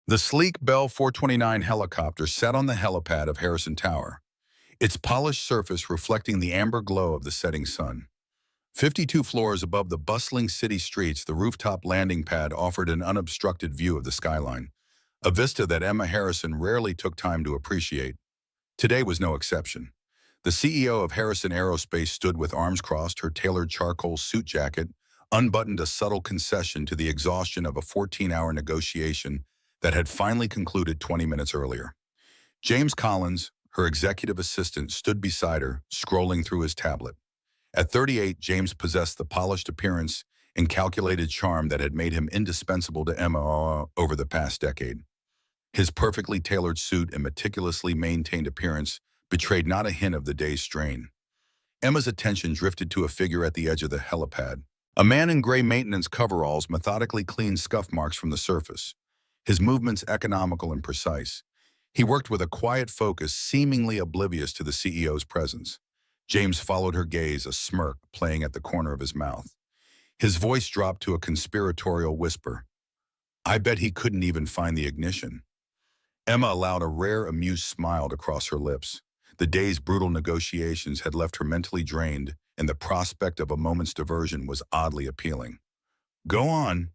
The sleek Bell 429 helicopter sat on the helipad of Harrison Tower, its polished surface reflecting the amber glow of the setting sun. 52 floors above the bustling city streets, the rooftop landing pad offered an unobstructed view of the skyline, a vista that Emma Harrison rarely took time to appreciate. Today was no exception. The CEO of Harrison Aerospace stood with arms crossed, her tailored charcoal suit jacket unbuttoned, a subtle concession to the exhaustion of a 14-hour negotiation that had finally concluded 20 minutes earlier. James Collins, her executive assistant, stood beside her, scrolling through his tablet. At 38, James possessed the polished appearance and calculated charm that had made him indispensable to Emma over the past decade. His perfectly tailored suit and meticulously maintained appearance betrayed not a hint of the day's strain. Emma's attention drifted to a figure at the edge of the helipad. A man in gray maintenance coveralls methodically cleaned scuff marks from the surface, his movements economical and precise. He worked with a quiet focus, seemingly oblivious to the CEO's presence. James followed her gaze, a smirk playing at the corner of his mouth. His voice dropped to a conspiratorial whisper. "I bet he couldn't even find the ignition." Emma allowed a rare, amused smile to cross her lips. The day's brutal negotiations had left her mentally drained, and the prospect of a moment's diversion was oddly appealing. "Go on."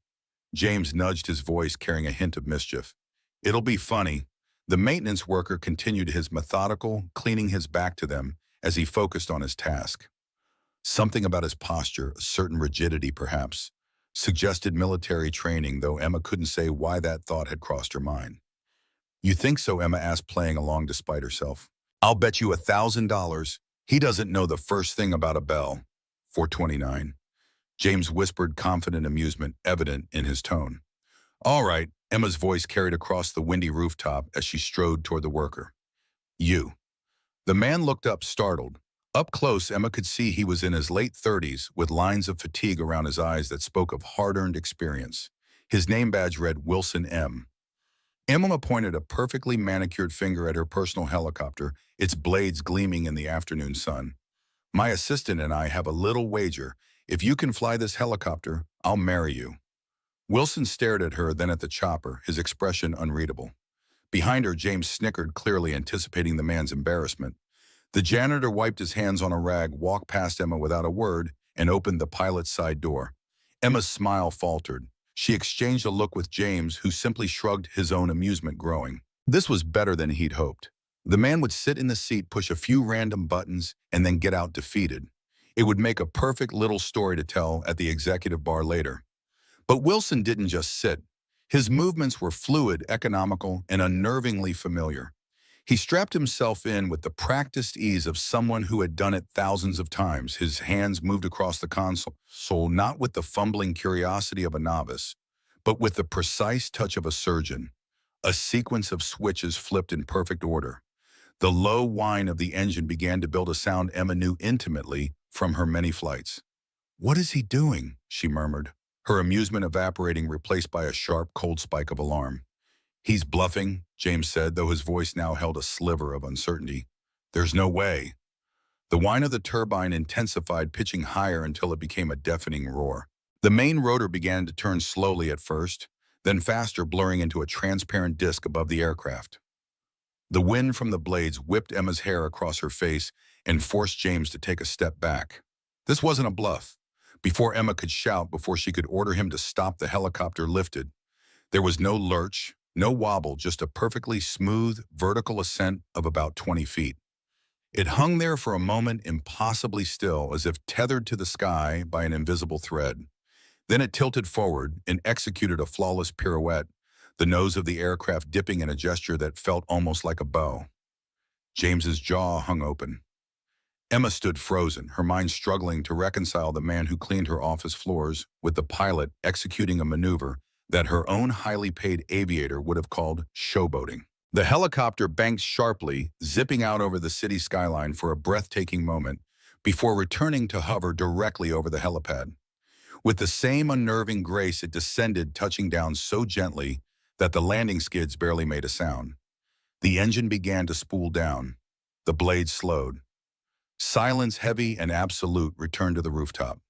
James nudged, his voice carrying a hint of mischief. "It'll be funny." The maintenance worker continued his methodical, cleaning his back to them as he focused on his task. Something about his posture, a certain rigidity perhaps, suggested military training, though Emma couldn't say why that thought had crossed her mind. "You think so?" Emma asked, playing along despite herself. "I'll bet you $1,000 he doesn't know the first thing about a Bell 429. James whispered, confident amusement evident in his tone. "All right," Emma's voice carried across the windy rooftop as she strode toward the worker. "You." The man looked up, startled. Up close, Emma could see he was in his late 30s, with lines of fatigue around his eyes that spoke of hard-earned experience. His name badge read Wilson M. Emma pointed a perfectly manicured finger at her personal helicopter, its blades gleaming in the afternoon sun. "My assistant and I have a little wager. If you can fly this helicopter, I'll marry you." Wilson stared at her, then at the chopper, his expression unreadable. Behind her, James snickered, clearly anticipating the man's embarrassment. The janitor wiped his hands on a rag, walked past Emma without a word, and opened the pilot's side door. Emma's smile faltered. She exchanged a look with James, who simply shrugged, his own amusement growing. This was better than he'd hoped. The man would sit in the seat, push a few random buttons, and then get out defeated. It would make a perfect little story to tell at the executive bar later. But Wilson didn't just sit. His movements were fluid, economical, and unnervingly familiar. He strapped himself in with the practiced ease of someone who had done it thousands of times. His hands moved across the console, not with the fumbling curiosity of a novice, but with the precise touch of a surgeon. A sequence of switches flipped in perfect order. The low whine of the engine began to build a sound Emma knew intimately from her many flights. "What is he doing?" she murmured, her amusement evaporating, replaced by a sharp, cold spike of alarm. "He's bluffing," James said, though his voice now held a sliver of uncertainty. "There's no way." The whine of the turbine intensified, pitching higher until it became a deafening roar. The main rotor began to turn slowly at first, then faster, blurring into a transparent disk above the aircraft. The wind from the blades whipped Emma's hair across her face and forced James to take a step back. This wasn't a bluff. Before Emma could shout, before she could order him to stop, the helicopter lifted. There was no lurch, no wobble, just a perfectly smooth, vertical ascent of about 20 feet. It hung there for a moment, impossibly still, as if tethered to the sky by an invisible thread. Then it tilted forward and executed a flawless pirouette, the nose of the aircraft dipping in a gesture that felt almost like a bow. James's jaw hung open. Emma stood frozen, her mind struggling to reconcile the man who cleaned her office floors with the pilot executing a maneuver that her own highly paid aviator would have called showboating. The helicopter banked sharply, zipping out over the city skyline for a breathtaking moment before returning to hover directly over the helipad. With the same unnerving grace, it descended, touching down so gently that the landing skids barely made a sound. The engine began to spool down. The blades slowed. Silence, heavy and absolute, returned to the rooftop.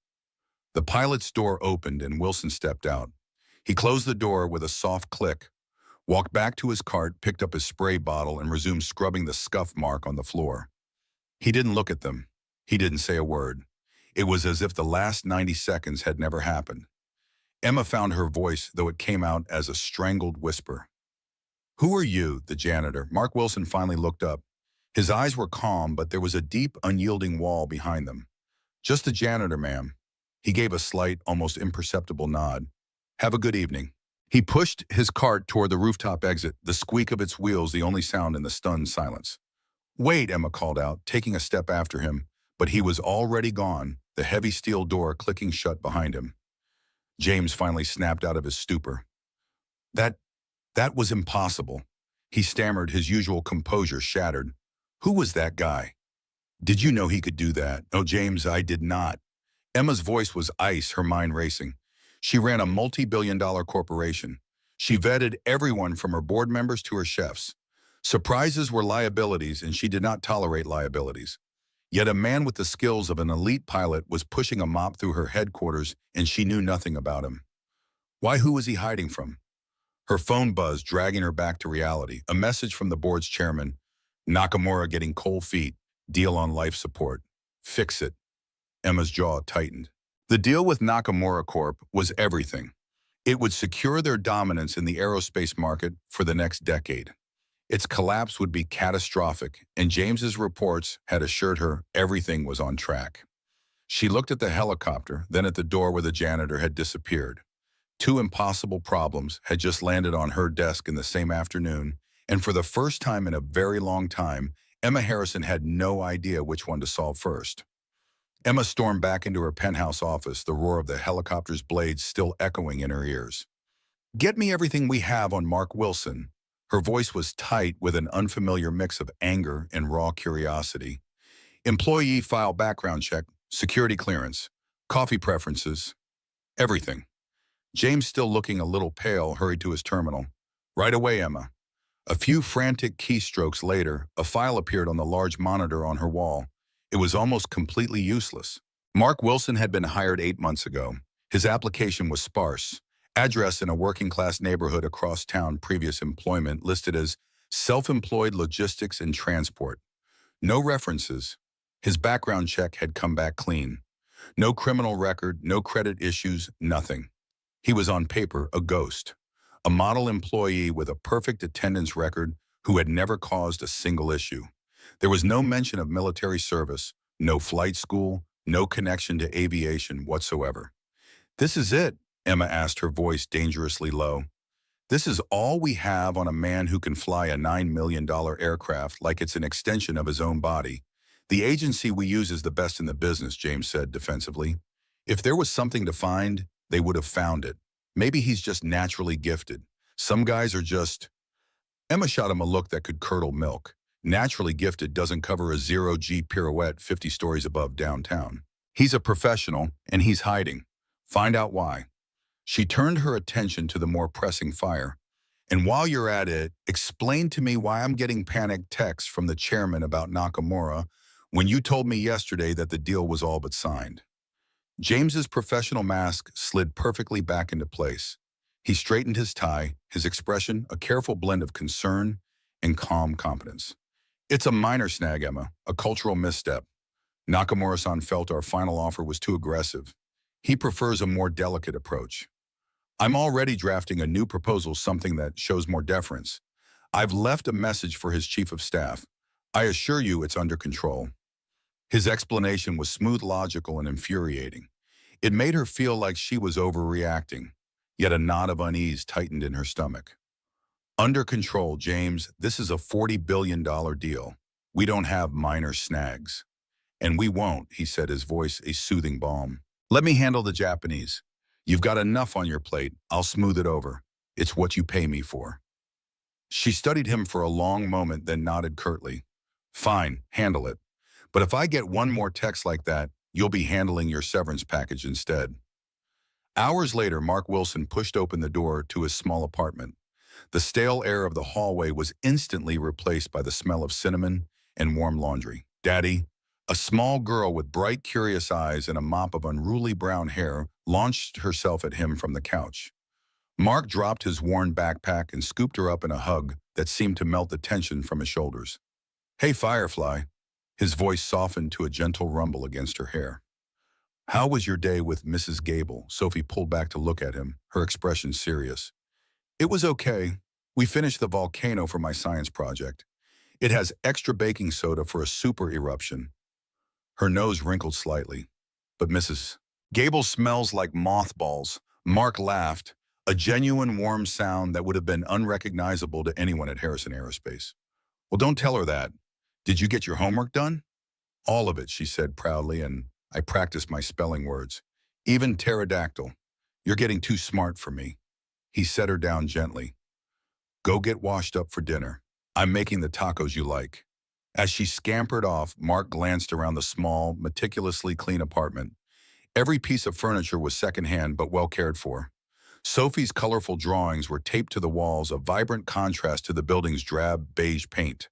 The pilot's door opened and Wilson stepped out. He closed the door with a soft click. walked back to his cart, picked up his spray bottle, and resumed scrubbing the scuff mark on the floor. He didn't look at them. He didn't say a word. It was as if the last 90 seconds had never happened. Emma found her voice, though it came out as a strangled whisper. "Who are you?" The janitor. Mark Wilson finally looked up. His eyes were calm, but there was a deep, unyielding wall behind them. "Just the janitor, ma'am." He gave a slight, almost imperceptible nod. "Have a good evening." He pushed his cart toward the rooftop exit, the squeak of its wheels the only sound in the stunned silence. "Wait," Emma called out, taking a step after him, but he was already gone, the heavy steel door clicking shut behind him. James finally snapped out of his stupor. That, that was impossible. He stammered, his usual composure shattered. "Who was that guy?" "Did you know he could do that?" "No, James, I did not." Emma's voice was ice, her mind racing. She ran a multi-billion-dollar corporation. She vetted everyone from her board members to her chefs. Surprises were liabilities, and she did not tolerate liabilities. Yet a man with the skills of an elite pilot was pushing a mop through her headquarters, and she knew nothing about him. Why, who was he hiding from? Her phone buzzed, dragging her back to reality. A message from the board's chairman. "Nakamura getting cold feet. Deal on life support. Fix it." Emma's jaw tightened. The deal with Nakamura Corp was everything. It would secure their dominance in the aerospace market for the next decade. Its collapse would be catastrophic, and James's reports had assured her everything was on track. She looked at the helicopter, then at the door where the janitor had disappeared. Two impossible problems had just landed on her desk in the same afternoon, and for the first time in a very long time, Emma Harrison had no idea which one to solve first. Emma stormed back into her penthouse office, the roar of the helicopter's blades still echoing in her ears. "Get me everything we have on Mark Wilson." Her voice was tight with an unfamiliar mix of anger and raw curiosity. "Employee file background check, security clearance, coffee preferences, everything." James, still looking a little pale, hurried to his terminal. "Right away, Emma." A few frantic keystrokes later, a file appeared on the large monitor on her wall. It was almost completely useless. Mark Wilson had been hired 8 months ago. His application was sparse. Address in a working-class neighborhood across town, previous employment listed as self-employed logistics and transport. No references. His background check had come back clean. No criminal record, no credit issues, nothing. He was on paper a ghost. A model employee with a perfect attendance record who had never caused a single issue. There was no mention of military service, no flight school, no connection to aviation whatsoever. "This is it?" Emma asked, her voice dangerously low. "This is all we have on a man who can fly a $9 million aircraft like it's an extension of his own body." "The agency we use is the best in the business," James said defensively. "If there was something to find, they would have found it. Maybe he's just naturally gifted. Some guys are just—" Emma shot him a look that could curdle milk. "Naturally gifted doesn't cover a zero-G pirouette 50 stories above downtown. He's a professional, and he's hiding. Find out why." She turned her attention to the more pressing fire. "And while you're at it, explain to me why I'm getting panicked texts from the chairman about Nakamura when you told me yesterday that the deal was all but signed." James's professional mask slid perfectly back into place. He straightened his tie, his expression a careful blend of concern and calm competence. "It's a minor snag, Emma, a cultural misstep. Nakamura-san felt our final offer was too aggressive. He prefers a more delicate approach. I'm already drafting a new proposal, something that shows more deference. I've left a message for his chief of staff. I assure you it's under control." His explanation was smooth, logical, and infuriating. It made her feel like she was overreacting, yet a knot of unease tightened in her stomach. "Under control, James. This is a $40 billion deal. We don't have minor snags." "And we won't," he said, his voice a soothing balm. "Let me handle the Japanese. You've got enough on your plate. I'll smooth it over. It's what you pay me for." She studied him for a long moment, then nodded curtly. "Fine, handle it. But if I get one more text like that, you'll be handling your severance package instead." Hours later, Mark Wilson pushed open the door to his small apartment. The stale air of the hallway was instantly replaced by the smell of cinnamon and warm laundry. "Daddy," a small girl with bright, curious eyes and a mop of unruly brown hair launched herself at him from the couch. Mark dropped his worn backpack and scooped her up in a hug that seemed to melt the tension from his shoulders. "Hey, Firefly." His voice softened to a gentle rumble against her hair. "How was your day with Mrs. Gable?" Sophie pulled back to look at him, her expression serious. "It was okay. We finished the volcano for my science project. It has extra baking soda for a super eruption." Her nose wrinkled slightly. "But Mrs. Gable smells like mothballs." Mark laughed, a genuine warm sound that would have been unrecognizable to anyone at Harrison Aerospace. "Well, don't tell her that. Did you get your homework done?" "All of it," she said proudly, "and I practiced my spelling words. Even pterodactyl. You're getting too smart for me." He set her down gently. "Go get washed up for dinner. I'm making the tacos you like." As she scampered off, Mark glanced around the small, meticulously clean apartment. Every piece of furniture was secondhand but well cared for. Sophie's colorful drawings were taped to the walls, a vibrant contrast to the building's drab beige paint.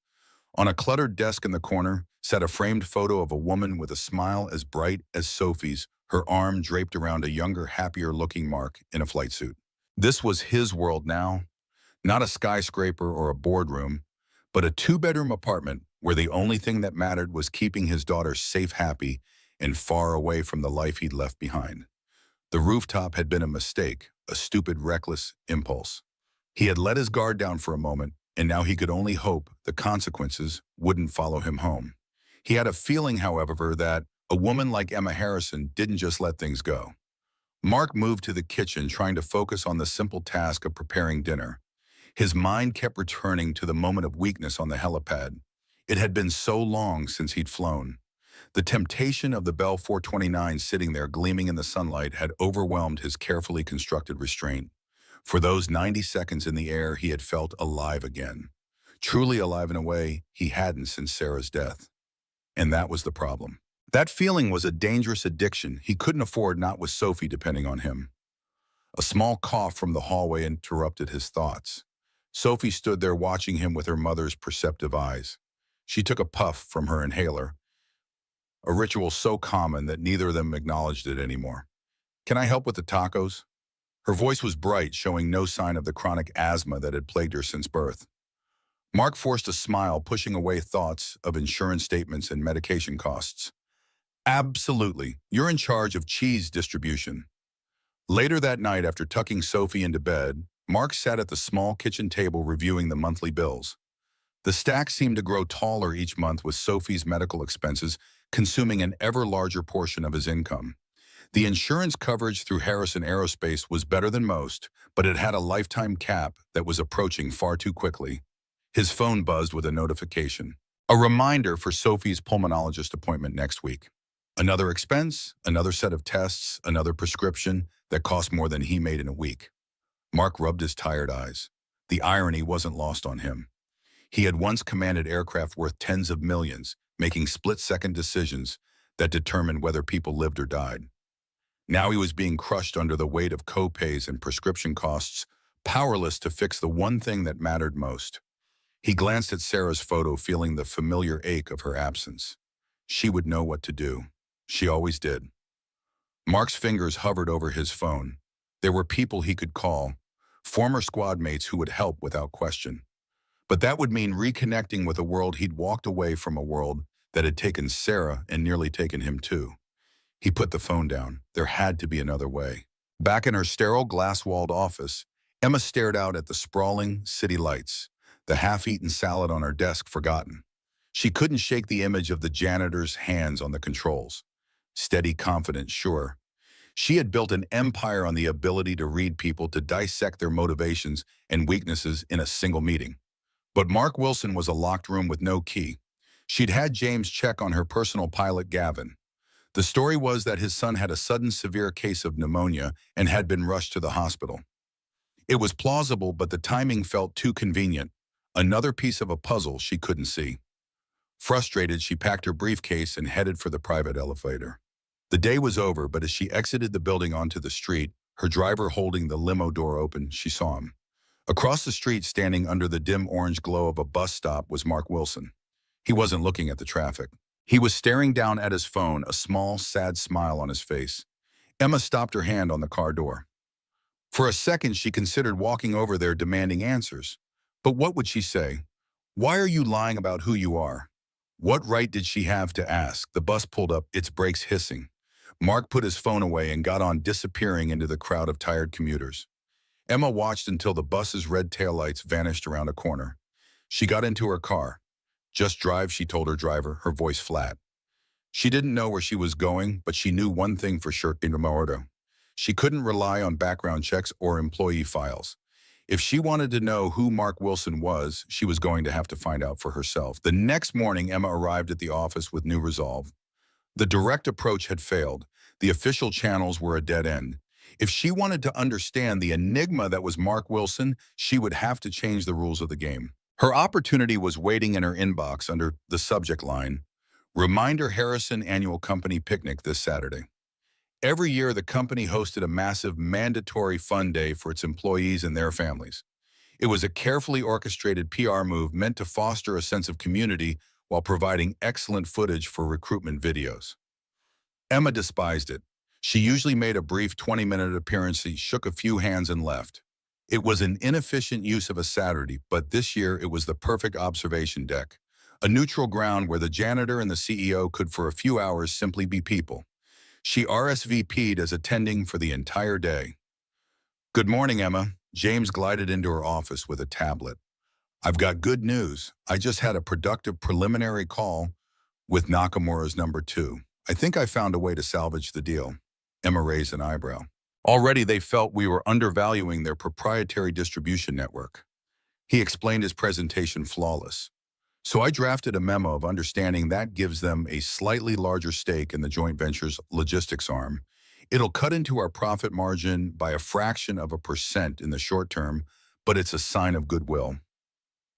On a cluttered desk in the corner sat a framed photo of a woman with a smile as bright as Sophie's, her arm draped around a younger, happier-looking Mark in a flight suit. This was his world now, not a skyscraper or a boardroom, but a two-bedroom apartment where the only thing that mattered was keeping his daughter safe, happy, and far away from the life he'd left behind. The rooftop had been a mistake, a stupid, reckless impulse. He had let his guard down for a moment, and now he could only hope the consequences wouldn't follow him home. He had a feeling, however, that a woman like Emma Harrison didn't just let things go. Mark moved to the kitchen, trying to focus on the simple task of preparing dinner. His mind kept returning to the moment of weakness on the helipad. It had been so long since he'd flown. The temptation of the Bell 429 sitting there gleaming in the sunlight had overwhelmed his carefully constructed restraint. For those 90 seconds in the air, he had felt alive again. Truly alive in a way he hadn't since Sarah's death. And that was the problem. That feeling was a dangerous addiction he couldn't afford, not with Sophie depending on him. A small cough from the hallway interrupted his thoughts. Sophie stood there watching him with her mother's perceptive eyes. She took a puff from her inhaler, a ritual so common that neither of them acknowledged it anymore. "Can I help with the tacos?" Her voice was bright, showing no sign of the chronic asthma that had plagued her since birth. Mark forced a smile, pushing away thoughts of insurance statements and medication costs. "Absolutely. You're in charge of cheese distribution." Later that night, after tucking Sophie into bed, Mark sat at the small kitchen table reviewing the monthly bills. The stack seemed to grow taller each month, with Sophie's medical expenses consuming an ever larger portion of his income. The insurance coverage through Harrison Aerospace was better than most, but it had a lifetime cap that was approaching far too quickly. His phone buzzed with a notification. A reminder for Sophie's pulmonologist appointment next week. Another expense, another set of tests, another prescription that cost more than he made in a week. Mark rubbed his tired eyes. The irony wasn't lost on him. He had once commanded aircraft worth tens of millions, making split-second decisions that determined whether people lived or died. Now he was being crushed under the weight of co-pays and prescription costs, powerless to fix the one thing that mattered most. He glanced at Sarah's photo, feeling the familiar ache of her absence. She would know what to do. She always did. Mark's fingers hovered over his phone. There were people he could call, former squad mates who would help without question. But that would mean reconnecting with a world he'd walked away from, a world that had taken Sarah and nearly taken him too. He put the phone down. There had to be another way. Back in her sterile, glass-walled office, Emma stared out at the sprawling city lights, the half-eaten salad on her desk forgotten. She couldn't shake the image of the janitor's hands on the controls. Steady, confident, sure. She had built an empire on the ability to read people, to dissect their motivations and weaknesses in a single meeting. But Mark Wilson was a locked room with no key. She'd had James check on her personal pilot, Gavin. The story was that his son had a sudden severe case of pneumonia and had been rushed to the hospital. It was plausible, but the timing felt too convenient. Another piece of a puzzle she couldn't see. Frustrated, she packed her briefcase and headed for the private elevator. The day was over, but as she exited the building onto the street, her driver holding the limo door open, she saw him. Across the street, standing under the dim orange glow of a bus stop, was Mark Wilson. He wasn't looking at the traffic. He was staring down at his phone, a small, sad smile on his face. Emma stopped her hand on the car door. For a second, she considered walking over there demanding answers. But what would she say? Why are you lying about who you are? What right did she have to ask? The bus pulled up, its brakes hissing. Mark put his phone away and got on, disappearing into the crowd of tired commuters. Emma watched until the bus's red taillights vanished around a corner. She got into her car. Just drive, she told her driver, her voice flat. She didn't know where she was going, but she knew one thing for sure in Romordo. She couldn't rely on background checks or employee files. If she wanted to know who Mark Wilson was, she was going to have to find out for herself. The next morning, Emma arrived at the office with new resolve. The direct approach had failed. The official channels were a dead end. If she wanted to understand the enigma that was Mark Wilson, she would have to change the rules of the game. Her opportunity was waiting in her inbox under the subject line, Reminder Harrison Annual Company Picnic this Saturday. Every year, the company hosted a massive mandatory fun day for its employees and their families. It was a carefully orchestrated PR move meant to foster a sense of community while providing excellent footage for recruitment videos. Emma despised it. She usually made a brief 20-minute appearance, shook a few hands, and left. It was an inefficient use of a Saturday, but this year it was the perfect observation deck, a neutral ground where the janitor and the CEO could for a few hours simply be people. She RSVP'd as attending for the entire day. Good morning, Emma. James glided into her office with a tablet. I've got good news. I just had a productive preliminary call with Nakamura's number 2. I think I found a way to salvage the deal. Emma raised an eyebrow. Already they felt we were undervaluing their proprietary distribution network. He explained his presentation flawless. So I drafted a memo of understanding that gives them a slightly larger stake in the joint venture's logistics arm. It'll cut into our profit margin by a fraction of a % in the short term, but it's a sign of goodwill.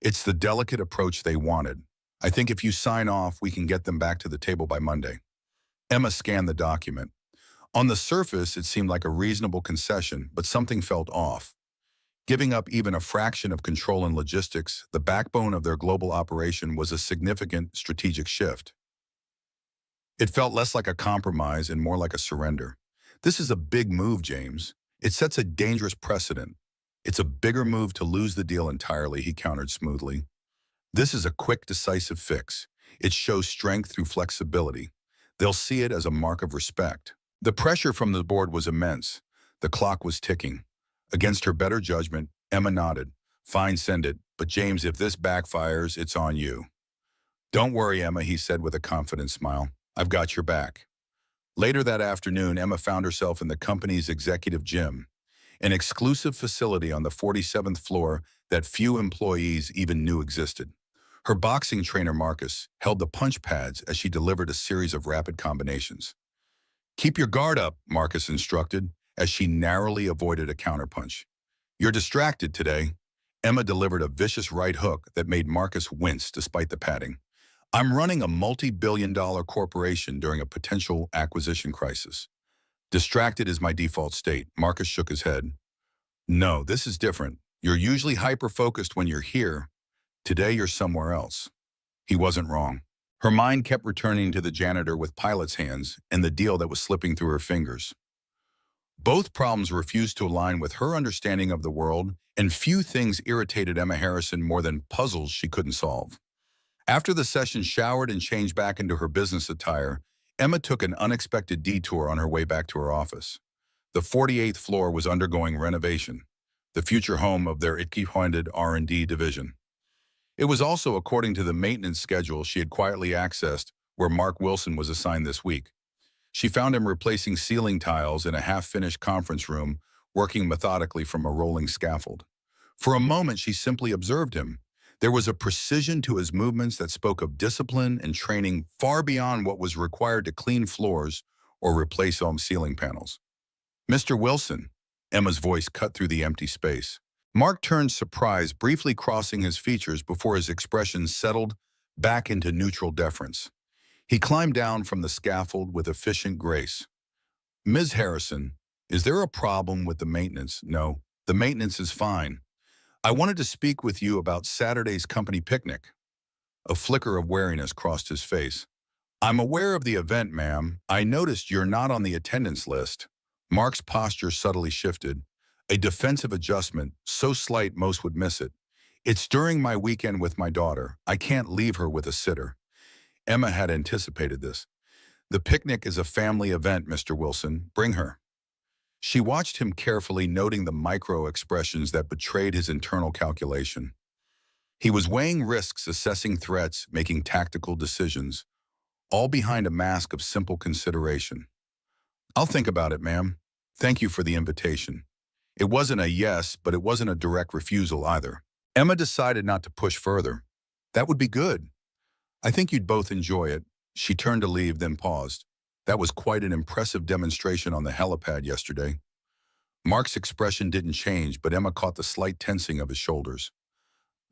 It's the delicate approach they wanted. I think if you sign off, we can get them back to the table by Monday. Emma scanned the document. On the surface, it seemed like a reasonable concession, but something felt off. Giving up even a fraction of control in logistics, the backbone of their global operation, was a significant strategic shift. It felt less like a compromise and more like a surrender. This is a big move, James. It sets a dangerous precedent. It's a bigger move to lose the deal entirely, he countered smoothly. This is a quick, decisive fix. It shows strength through flexibility. They'll see it as a mark of respect. The pressure from the board was immense. The clock was ticking. Against her better judgment, Emma nodded. Fine, send it. But James, if this backfires, it's on you. Don't worry, Emma, he said with a confident smile. I've got your back. Later that afternoon, Emma found herself in the company's executive gym, an exclusive facility on the 47th floor that few employees even knew existed. Her boxing trainer, Marcus, held the punch pads as she delivered a series of rapid combinations. Keep your guard up, Marcus instructed, as she narrowly avoided a counterpunch. You're distracted today. Emma delivered a vicious right hook that made Marcus wince despite the padding. I'm running a multi-billion-dollar corporation during a potential acquisition crisis. Distracted is my default state. Marcus shook his head. No, this is different. You're usually hyper-focused when you're here. Today you're somewhere else. He wasn't wrong. Her mind kept returning to the janitor with pilot's hands and the deal that was slipping through her fingers. Both problems refused to align with her understanding of the world, and few things irritated Emma Harrison more than puzzles she couldn't solve. After the session showered and changed back into her business attire, Emma took an unexpected detour on her way back to her office. The 48th floor was undergoing renovation, the future home of their IT-funded R&D division. It was also according to the maintenance schedule she had quietly accessed, where Mark Wilson was assigned this week. She found him replacing ceiling tiles in a half-finished conference room, working methodically from a rolling scaffold. For a moment, she simply observed him. There was a precision to his movements that spoke of discipline and training far beyond what was required to clean floors or replace home ceiling panels. Mr. Wilson, Emma's voice cut through the empty space. Mark turned surprised, briefly crossing his features before his expression settled back into neutral deference. He climbed down from the scaffold with efficient grace. Ms. Harrison, is there a problem with the maintenance? No, the maintenance is fine. I wanted to speak with you about Saturday's company picnic. A flicker of wariness crossed his face. I'm aware of the event, ma'am. I noticed you're not on the attendance list. Mark's posture subtly shifted. A defensive adjustment, so slight most would miss it. It's during my weekend with my daughter. I can't leave her with a sitter. Emma had anticipated this. The picnic is a family event, Mr. Wilson. Bring her. She watched him carefully, noting the micro expressions that betrayed his internal calculation. He was weighing risks, assessing threats, making tactical decisions, all behind a mask of simple consideration. I'll think about it, ma'am. Thank you for the invitation. It wasn't a yes, but it wasn't a direct refusal either. Emma decided not to push further. That would be good. I think you'd both enjoy it. She turned to leave, then paused. That was quite an impressive demonstration on the helipad yesterday. Mark's expression didn't change, but Emma caught the slight tensing of his shoulders.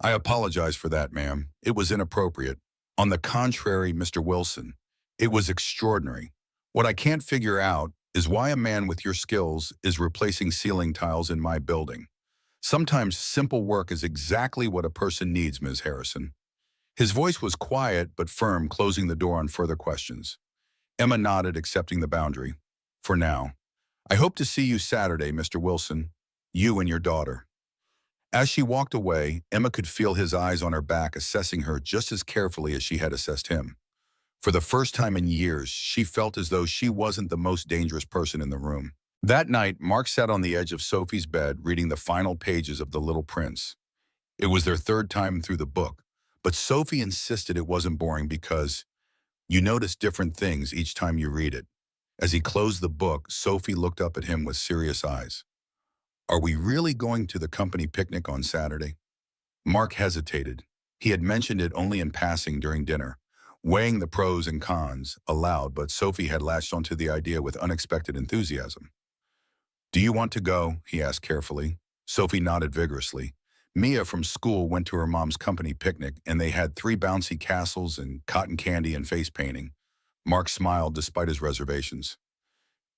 I apologize for that, ma'am. It was inappropriate. On the contrary, Mr. Wilson, it was extraordinary. What I can't figure out is why a man with your skills is replacing ceiling tiles in my building. Sometimes simple work is exactly what a person needs, Ms. Harrison. His voice was quiet but firm, closing the door on further questions. Emma nodded, accepting the boundary. For now. I hope to see you Saturday, Mr. Wilson. You and your daughter. As she walked away, Emma could feel his eyes on her back, assessing her just as carefully as she had assessed him. For the first time in years, she felt as though she wasn't the most dangerous person in the room. That night, Mark sat on the edge of Sophie's bed, reading the final pages of The Little Prince. It was their third time through the book, but Sophie insisted it wasn't boring because you notice different things each time you read it. As he closed the book, Sophie looked up at him with serious eyes. Are we really going to the company picnic on Saturday? Mark hesitated. He had mentioned it only in passing during dinner, weighing the pros and cons aloud, but Sophie had latched onto the idea with unexpected enthusiasm. Do you want to go? He asked carefully. Sophie nodded vigorously. Mia from school went to her mom's company picnic, and they had 3 bouncy castles and cotton candy and face painting. Mark smiled despite his reservations.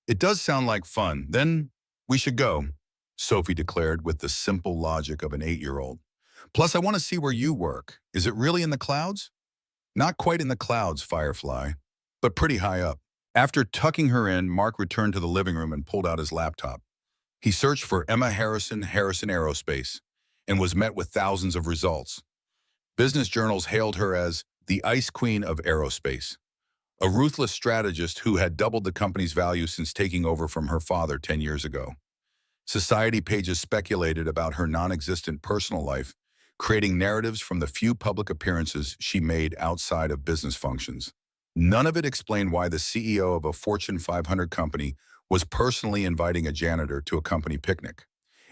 It does sound like fun. Then we should go, Sophie declared with the simple logic of an 8-year-old. Plus, I want to see where you work. Is it really in the clouds? Not quite in the clouds, Firefly, but pretty high up. After tucking her in, Mark returned to the living room and pulled out his laptop. He searched for Emma Harrison Aerospace, and was met with thousands of results. Business journals hailed her as the Ice Queen of Aerospace, a ruthless strategist who had doubled the company's value since taking over from her father 10 years ago. Society pages speculated about her non-existent personal life, creating narratives from the few public appearances she made outside of business functions. None of it explained why the CEO of a Fortune 500 company was personally inviting a janitor to a company picnic.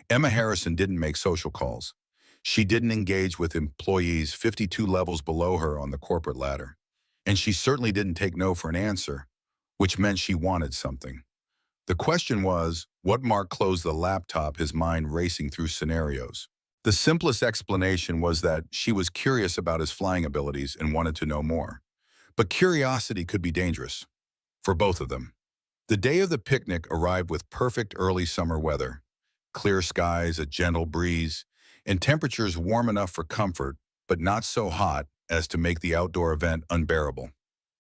Emma Harrison didn't make social calls. She didn't engage with employees 52 levels below her on the corporate ladder. And she certainly didn't take no for an answer, which meant she wanted something. The question was, what? Mark closed the laptop, his mind racing through scenarios. The simplest explanation was that she was curious about his flying abilities and wanted to know more. But curiosity could be dangerous, for both of them. The day of the picnic arrived with perfect early summer weather. Clear skies, a gentle breeze, and temperatures warm enough for comfort, but not so hot as to make the outdoor event unbearable.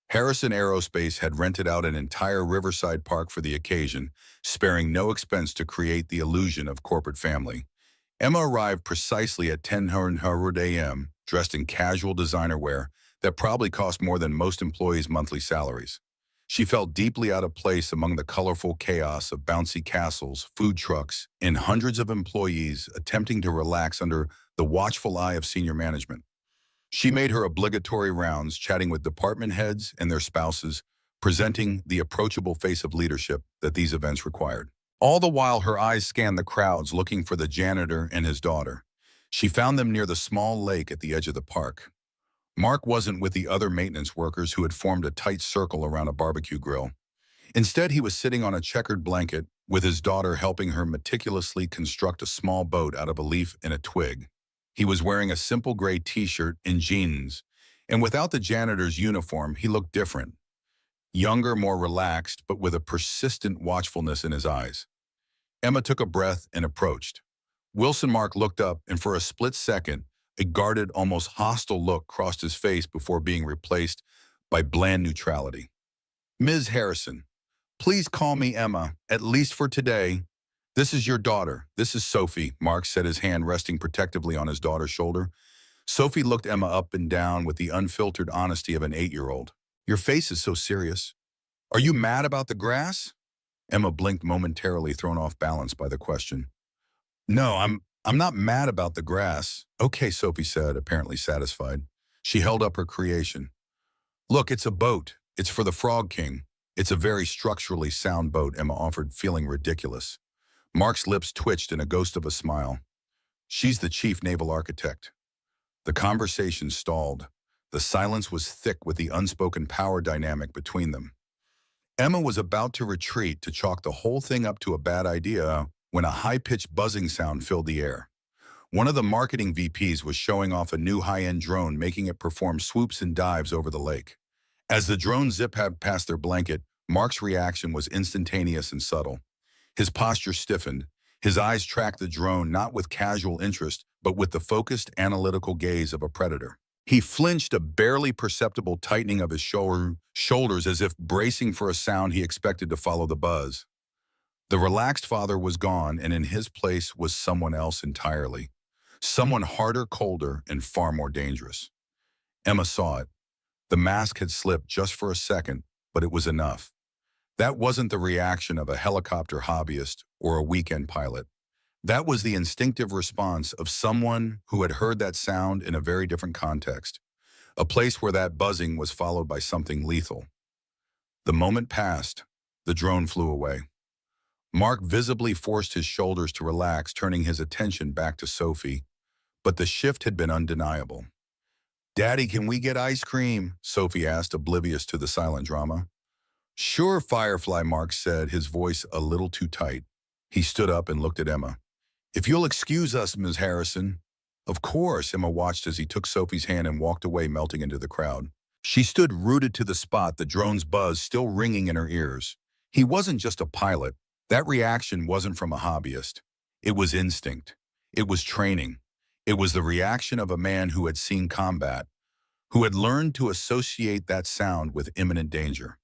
Harrison Aerospace had rented out an entire riverside park for the occasion, sparing no expense to create the illusion of corporate family. Emma arrived precisely at 10:00 a.m., dressed in casual designer wear that probably cost more than most employees' monthly salaries. She felt deeply out of place among the colorful chaos of bouncy castles, food trucks, and hundreds of employees attempting to relax under the watchful eye of senior management. She made her obligatory rounds, chatting with department heads and their spouses, presenting the approachable face of leadership that these events required. All the while, her eyes scanned the crowds, looking for the janitor and his daughter. She found them near the small lake at the edge of the park. Mark wasn't with the other maintenance workers who had formed a tight circle around a barbecue grill. Instead, he was sitting on a checkered blanket, with his daughter helping her meticulously construct a small boat out of a leaf and a twig. He was wearing a simple gray t-shirt and jeans, and without the janitor's uniform, he looked different. Younger, more relaxed, but with a persistent watchfulness in his eyes. Emma took a breath and approached. Mark looked up, and for a split second, a guarded, almost hostile look crossed his face before being replaced by bland neutrality. Ms. Harrison, please call me Emma, at least for today. This is your daughter. This is Sophie, Mark said, his hand resting protectively on his daughter's shoulder. Sophie looked Emma up and down with the unfiltered honesty of an 8-year-old. Your face is so serious. Are you mad about the grass? Emma blinked momentarily, thrown off balance by the question. No, I'm not mad about the grass. Okay, Sophie said, apparently satisfied. She held up her creation. Look, it's a boat. It's for the Frog King. It's a very structurally sound boat, Emma offered, feeling ridiculous. Mark's lips twitched in a ghost of a smile. She's the chief naval architect. The conversation stalled. The silence was thick with the unspoken power dynamic between them. Emma was about to retreat to chalk the whole thing up to a bad idea when a high-pitched buzzing sound filled the air. One of the marketing VPs was showing off a new high-end drone, making it perform swoops and dives over the lake. As the drone zip-happed past their blanket, Mark's reaction was instantaneous and subtle. His posture stiffened. His eyes tracked the drone not with casual interest, but with the focused, analytical gaze of a predator. He flinched, a barely perceptible tightening of his shoulders as if bracing for a sound he expected to follow the buzz. The relaxed father was gone, and in his place was someone else entirely. Someone harder, colder, and far more dangerous. Emma saw it. The mask had slipped just for a second, but it was enough. That wasn't the reaction of a helicopter hobbyist or a weekend pilot. That was the instinctive response of someone who had heard that sound in a very different context, a place where that buzzing was followed by something lethal. The moment passed. The drone flew away. Mark visibly forced his shoulders to relax, turning his attention back to Sophie, but the shift had been undeniable. "Daddy, can we get ice cream?" Sophie asked, oblivious to the silent drama. "Sure, Firefly," Mark said, his voice a little too tight. He stood up and looked at Emma. "If you'll excuse us, Ms. Harrison." "Of course," Emma watched as he took Sophie's hand and walked away, melting into the crowd. She stood rooted to the spot, the drone's buzz still ringing in her ears. He wasn't just a pilot. That reaction wasn't from a hobbyist. It was instinct. It was training. It was the reaction of a man who had seen combat, who had learned to associate that sound with imminent danger.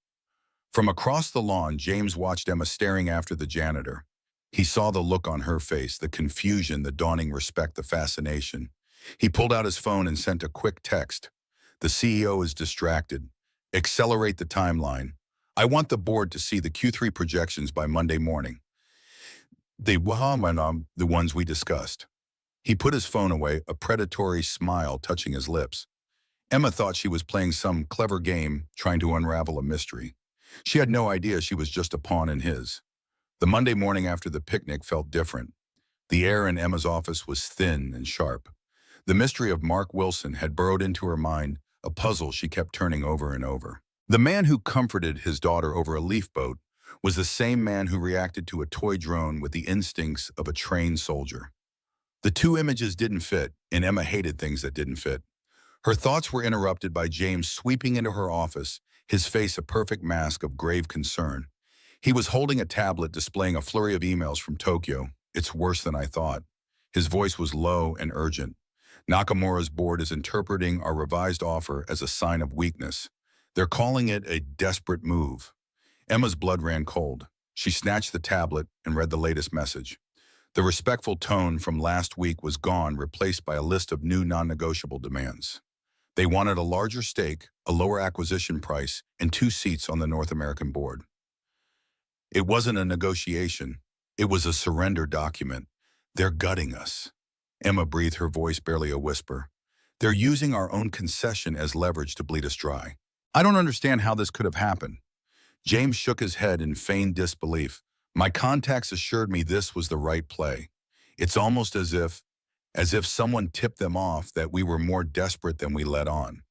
From across the lawn, James watched Emma staring after the janitor. He saw the look on her face, the confusion, the dawning respect, the fascination. He pulled out his phone and sent a quick text. "The CEO is distracted. Accelerate the timeline. I want the board to see the Q3 projections by Monday morning. The ones we discussed." He put his phone away, a predatory smile touching his lips. Emma thought she was playing some clever game, trying to unravel a mystery. She had no idea she was just a pawn in his. The Monday morning after the picnic felt different. The air in Emma's office was thin and sharp. The mystery of Mark Wilson had burrowed into her mind, a puzzle she kept turning over and over. The man who comforted his daughter over a leaf boat was the same man who reacted to a toy drone with the instincts of a trained soldier. The two images didn't fit, and Emma hated things that didn't fit. Her thoughts were interrupted by James sweeping into her office, his face a perfect mask of grave concern. He was holding a tablet displaying a flurry of emails from Tokyo. "It's worse than I thought." His voice was low and urgent. "Nakamura's board is interpreting our revised offer as a sign of weakness. They're calling it a desperate move." Emma's blood ran cold. She snatched the tablet and read the latest message. The respectful tone from last week was gone, replaced by a list of new non-negotiable demands. They wanted a larger stake, a lower acquisition price, and 2 seats on the North American board. It wasn't a negotiation. It was a surrender document. "They're gutting us." Emma breathed, her voice barely a whisper. "They're using our own concession as leverage to bleed us dry. I don't understand how this could have happened." James shook his head in feigned disbelief. "My contacts assured me this was the right play. It's almost as if someone tipped them off that we were more desperate than we let on."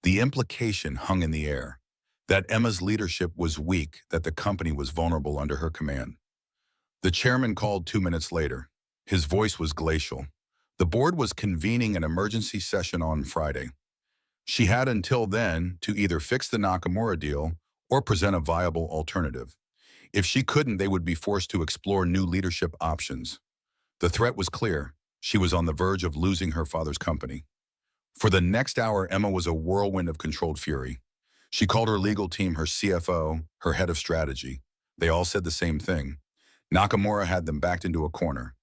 The implication hung in the air, that Emma's leadership was weak, that the company was vulnerable under her command. The chairman called 2 minutes later. His voice was glacial. The board was convening an emergency session on Friday. She had until then to either fix the Nakamura deal or present a viable alternative. If she couldn't, they would be forced to explore new leadership options. The threat was clear. She was on the verge of losing her father's company. For the next hour, Emma was a whirlwind of controlled fury. She called her legal team, her CFO, her head of strategy. They all said the same thing. Nakamura had them backed into a corner.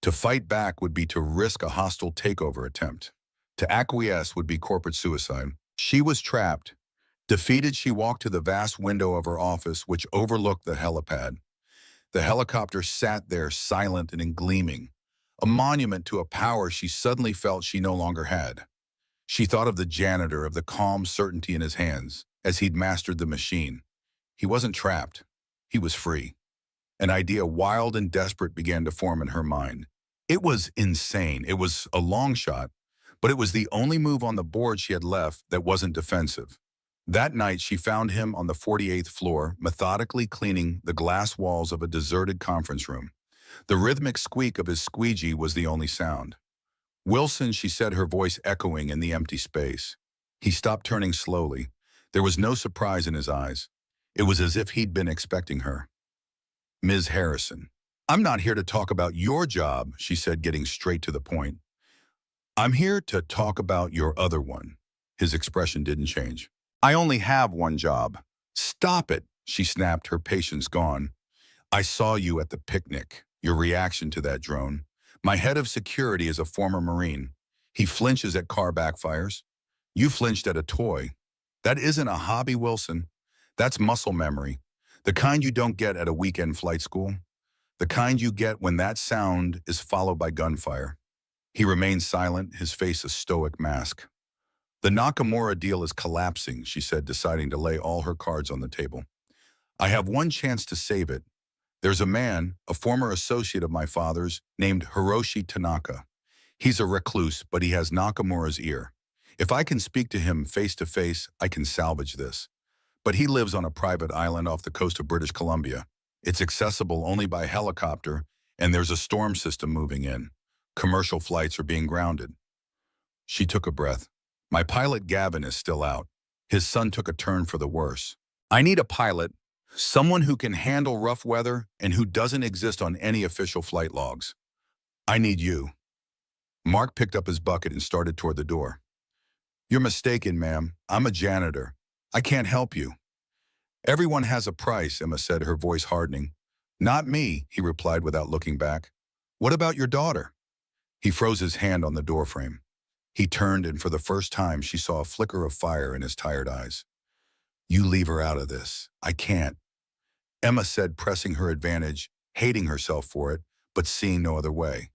To fight back would be to risk a hostile takeover attempt. To acquiesce would be corporate suicide. She was trapped. Defeated, she walked to the vast window of her office, which overlooked the helipad. The helicopter sat there, silent and gleaming, a monument to a power she suddenly felt she no longer had. She thought of the janitor, of the calm certainty in his hands, as he'd mastered the machine. He wasn't trapped. He was free. An idea wild and desperate began to form in her mind. It was insane. It was a long shot, but it was the only move on the board she had left that wasn't defensive. That night, she found him on the 48th floor, methodically cleaning the glass walls of a deserted conference room. The rhythmic squeak of his squeegee was the only sound. "Wilson," she said, her voice echoing in the empty space. He stopped, turning slowly. There was no surprise in his eyes. It was as if he'd been expecting her. "Ms. Harrison, I'm not here to talk about your job," she said, getting straight to the point. "I'm here to talk about your other one." His expression didn't change. "I only have one job." "Stop it," she snapped, her patience gone. "I saw you at the picnic, your reaction to that drone. My head of security is a former Marine. He flinches at car backfires. You flinched at a toy. That isn't a hobby, Wilson. That's muscle memory. The kind you don't get at a weekend flight school. The kind you get when that sound is followed by gunfire." He remained silent, his face a stoic mask. "The Nakamura deal is collapsing," she said, deciding to lay all her cards on the table. "I have one chance to save it. There's a man, a former associate of my father's, named Hiroshi Tanaka. He's a recluse, but he has Nakamura's ear. If I can speak to him face to face, I can salvage this. But he lives on a private island off the coast of British Columbia. It's accessible only by helicopter, and there's a storm system moving in. Commercial flights are being grounded." She took a breath. "My pilot Gavin is still out. His son took a turn for the worse. I need a pilot, someone who can handle rough weather and who doesn't exist on any official flight logs. I need you." Mark picked up his bucket and started toward the door. "You're mistaken, ma'am. I'm a janitor. I can't help you." "Everyone has a price," Emma said, her voice hardening. "Not me," he replied without looking back. "What about your daughter?" He froze his hand on the doorframe. He turned, and for the first time she saw a flicker of fire in his tired eyes. "You leave her out of this. I can't," Emma said, pressing her advantage, hating herself for it, but seeing no other way.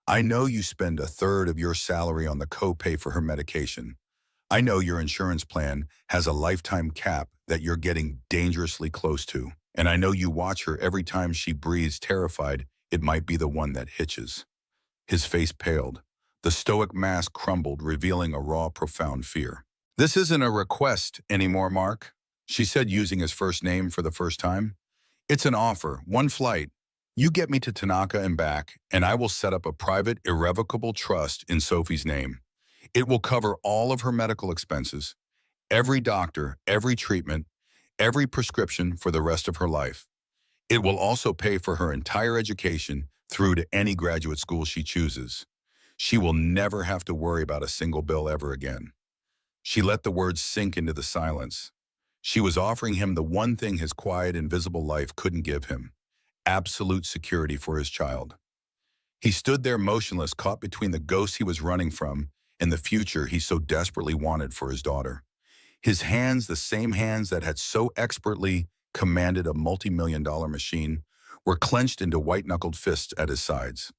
"I know you spend a third of your salary on the co-pay for her medication. I know your insurance plan has a lifetime cap that you're getting dangerously close to. And I know you watch her every time she breathes, terrified it might be the one that hitches." His face paled. The stoic mask crumbled, revealing a raw, profound fear. "This isn't a request anymore, Mark," she said, using his first name for the first time. "It's an offer, one flight. You get me to Tanaka and back, and I will set up a private, irrevocable trust in Sophie's name. It will cover all of her medical expenses, every doctor, every treatment, every prescription for the rest of her life. It will also pay for her entire education through to any graduate school she chooses. She will never have to worry about a single bill ever again." She let the words sink into the silence. She was offering him the one thing his quiet, invisible life couldn't give him: absolute security for his child. He stood there motionless, caught between the ghosts he was running from and the future he so desperately wanted for his daughter. His hands, the same hands that had so expertly commanded a multi-million-dollar machine, were clenched into white-knuckled fists at his sides.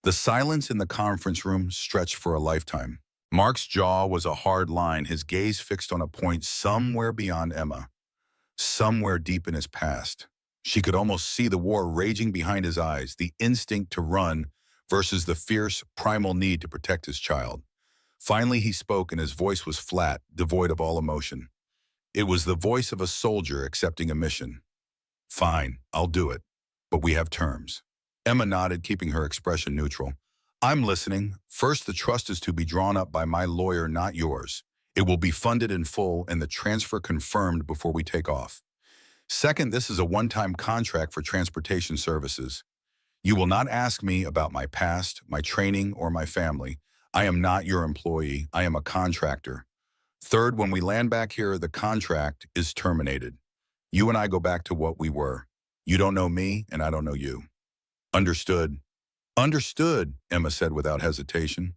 The silence in the conference room stretched for a lifetime. Mark's jaw was a hard line, his gaze fixed on a point somewhere beyond Emma, somewhere deep in his past. She could almost see the war raging behind his eyes, the instinct to run versus the fierce, primal need to protect his child. Finally, he spoke, and his voice was flat, devoid of all emotion. It was the voice of a soldier accepting a mission. "Fine, I'll do it, but we have terms." Emma nodded, keeping her expression neutral. "I'm listening. First, the trust is to be drawn up by my lawyer, not yours. It will be funded in full and the transfer confirmed before we take off. Second, this is a one-time contract for transportation services. You will not ask me about my past, my training, or my family. I am not your employee. I am a contractor. Third, when we land back here, the contract is terminated. You and I go back to what we were. You don't know me, and I don't know you. Understood. Understood, Emma said without hesitation.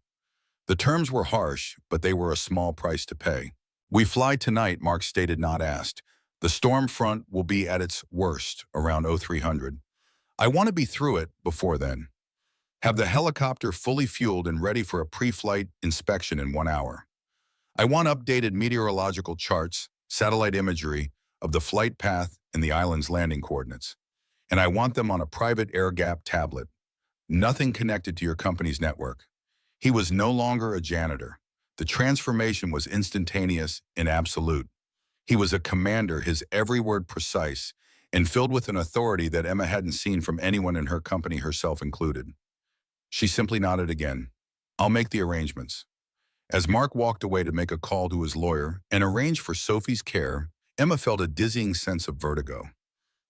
The terms were harsh, but they were a small price to pay. We fly tonight, Mark stated, not asked. The storm front will be at its worst around 0300. I want to be through it before then. Have the helicopter fully fueled and ready for a pre-flight inspection in 1 hour. I want updated meteorological charts, satellite imagery of the flight path and the island's landing coordinates. And I want them on a private air-gapped tablet. Nothing connected to your company's network. He was no longer a janitor. The transformation was instantaneous and absolute. He was a commander, his every word precise, and filled with an authority that Emma hadn't seen from anyone in her company, herself included. She simply nodded again. I'll make the arrangements. As Mark walked away to make a call to his lawyer and arrange for Sophie's care, Emma felt a dizzying sense of vertigo.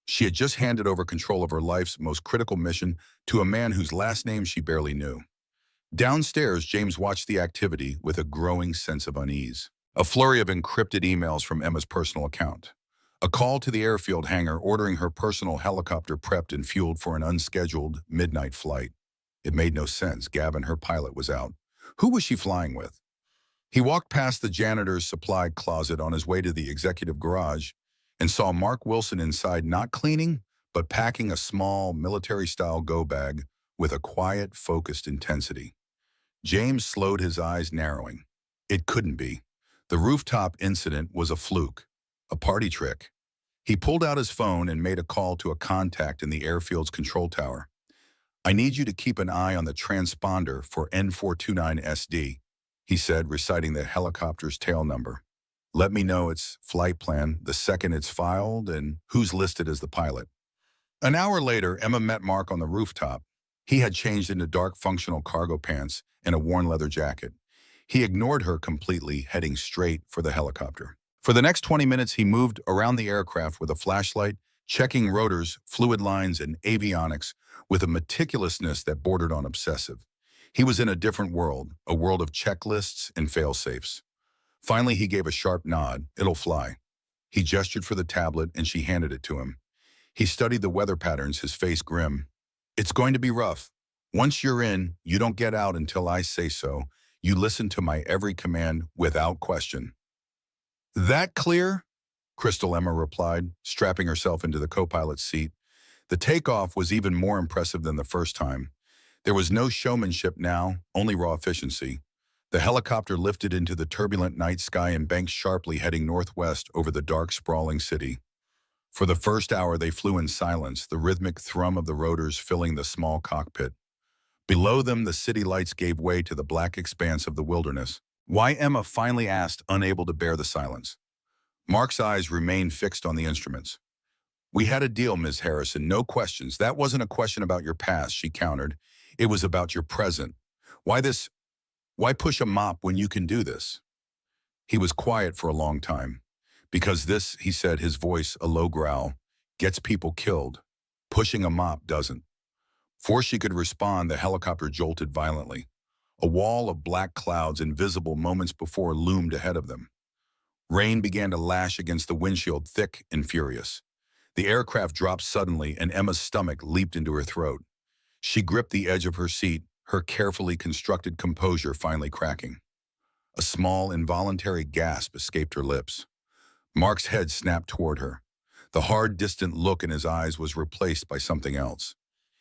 She had just handed over control of her life's most critical mission to a man whose last name she barely knew. Downstairs, James watched the activity with a growing sense of unease. A flurry of encrypted emails from Emma's personal account. A call to the airfield hangar ordering her personal helicopter prepped and fueled for an unscheduled midnight flight. It made no sense. Gavin, her pilot, was out. Who was she flying with? He walked past the janitor's supply closet on his way to the executive garage and saw Mark Wilson inside, not cleaning, but packing a small military-style go bag with a quiet, focused intensity. James slowed, his eyes narrowing. It couldn't be. The rooftop incident was a fluke, a party trick. He pulled out his phone and made a call to a contact in the airfield's control tower. I need you to keep an eye on the transponder for N429SD, he said, reciting the helicopter's tail number. Let me know its flight plan the second it's filed and who's listed as the pilot. An hour later, Emma met Mark on the rooftop. He had changed into dark functional cargo pants and a worn leather jacket. He ignored her completely, heading straight for the helicopter. For the next 20 minutes, he moved around the aircraft with a flashlight, checking rotors, fluid lines, and avionics with a meticulousness that bordered on obsessive. He was in a different world, a world of checklists and fail-safes. Finally, he gave a sharp nod. It'll fly. He gestured for the tablet, and she handed it to him. He studied the weather patterns, his face grim. It's going to be rough. Once you're in, you don't get out until I say so. You listen to my every command without question. That clear? Crystal, Emma replied, strapping herself into the co-pilot's seat. The takeoff was even more impressive than the first time. There was no showmanship now, only raw efficiency. The helicopter lifted into the turbulent night sky and banked sharply, heading northwest over the dark, sprawling city. For the first hour, they flew in silence, the rhythmic thrum of the rotors filling the small cockpit. Below them, the city lights gave way to the black expanse of the wilderness. Why, Emma finally asked, unable to bear the silence. Mark's eyes remained fixed on the instruments. We had a deal, Ms. Harrison, no questions. That wasn't a question about your past, she countered. It was about your present. Why push a mop when you can do this? He was quiet for a long time. Because this, he said, his voice a low growl, gets people killed. Pushing a mop doesn't. Before she could respond, the helicopter jolted violently. A wall of black clouds, invisible moments before, loomed ahead of them. Rain began to lash against the windshield, thick and furious. The aircraft dropped suddenly, and Emma's stomach leaped into her throat. She gripped the edge of her seat, her carefully constructed composure finally cracking. A small, involuntary gasp escaped her lips. Mark's head snapped toward her. The hard, distant look in his eyes was replaced by something else.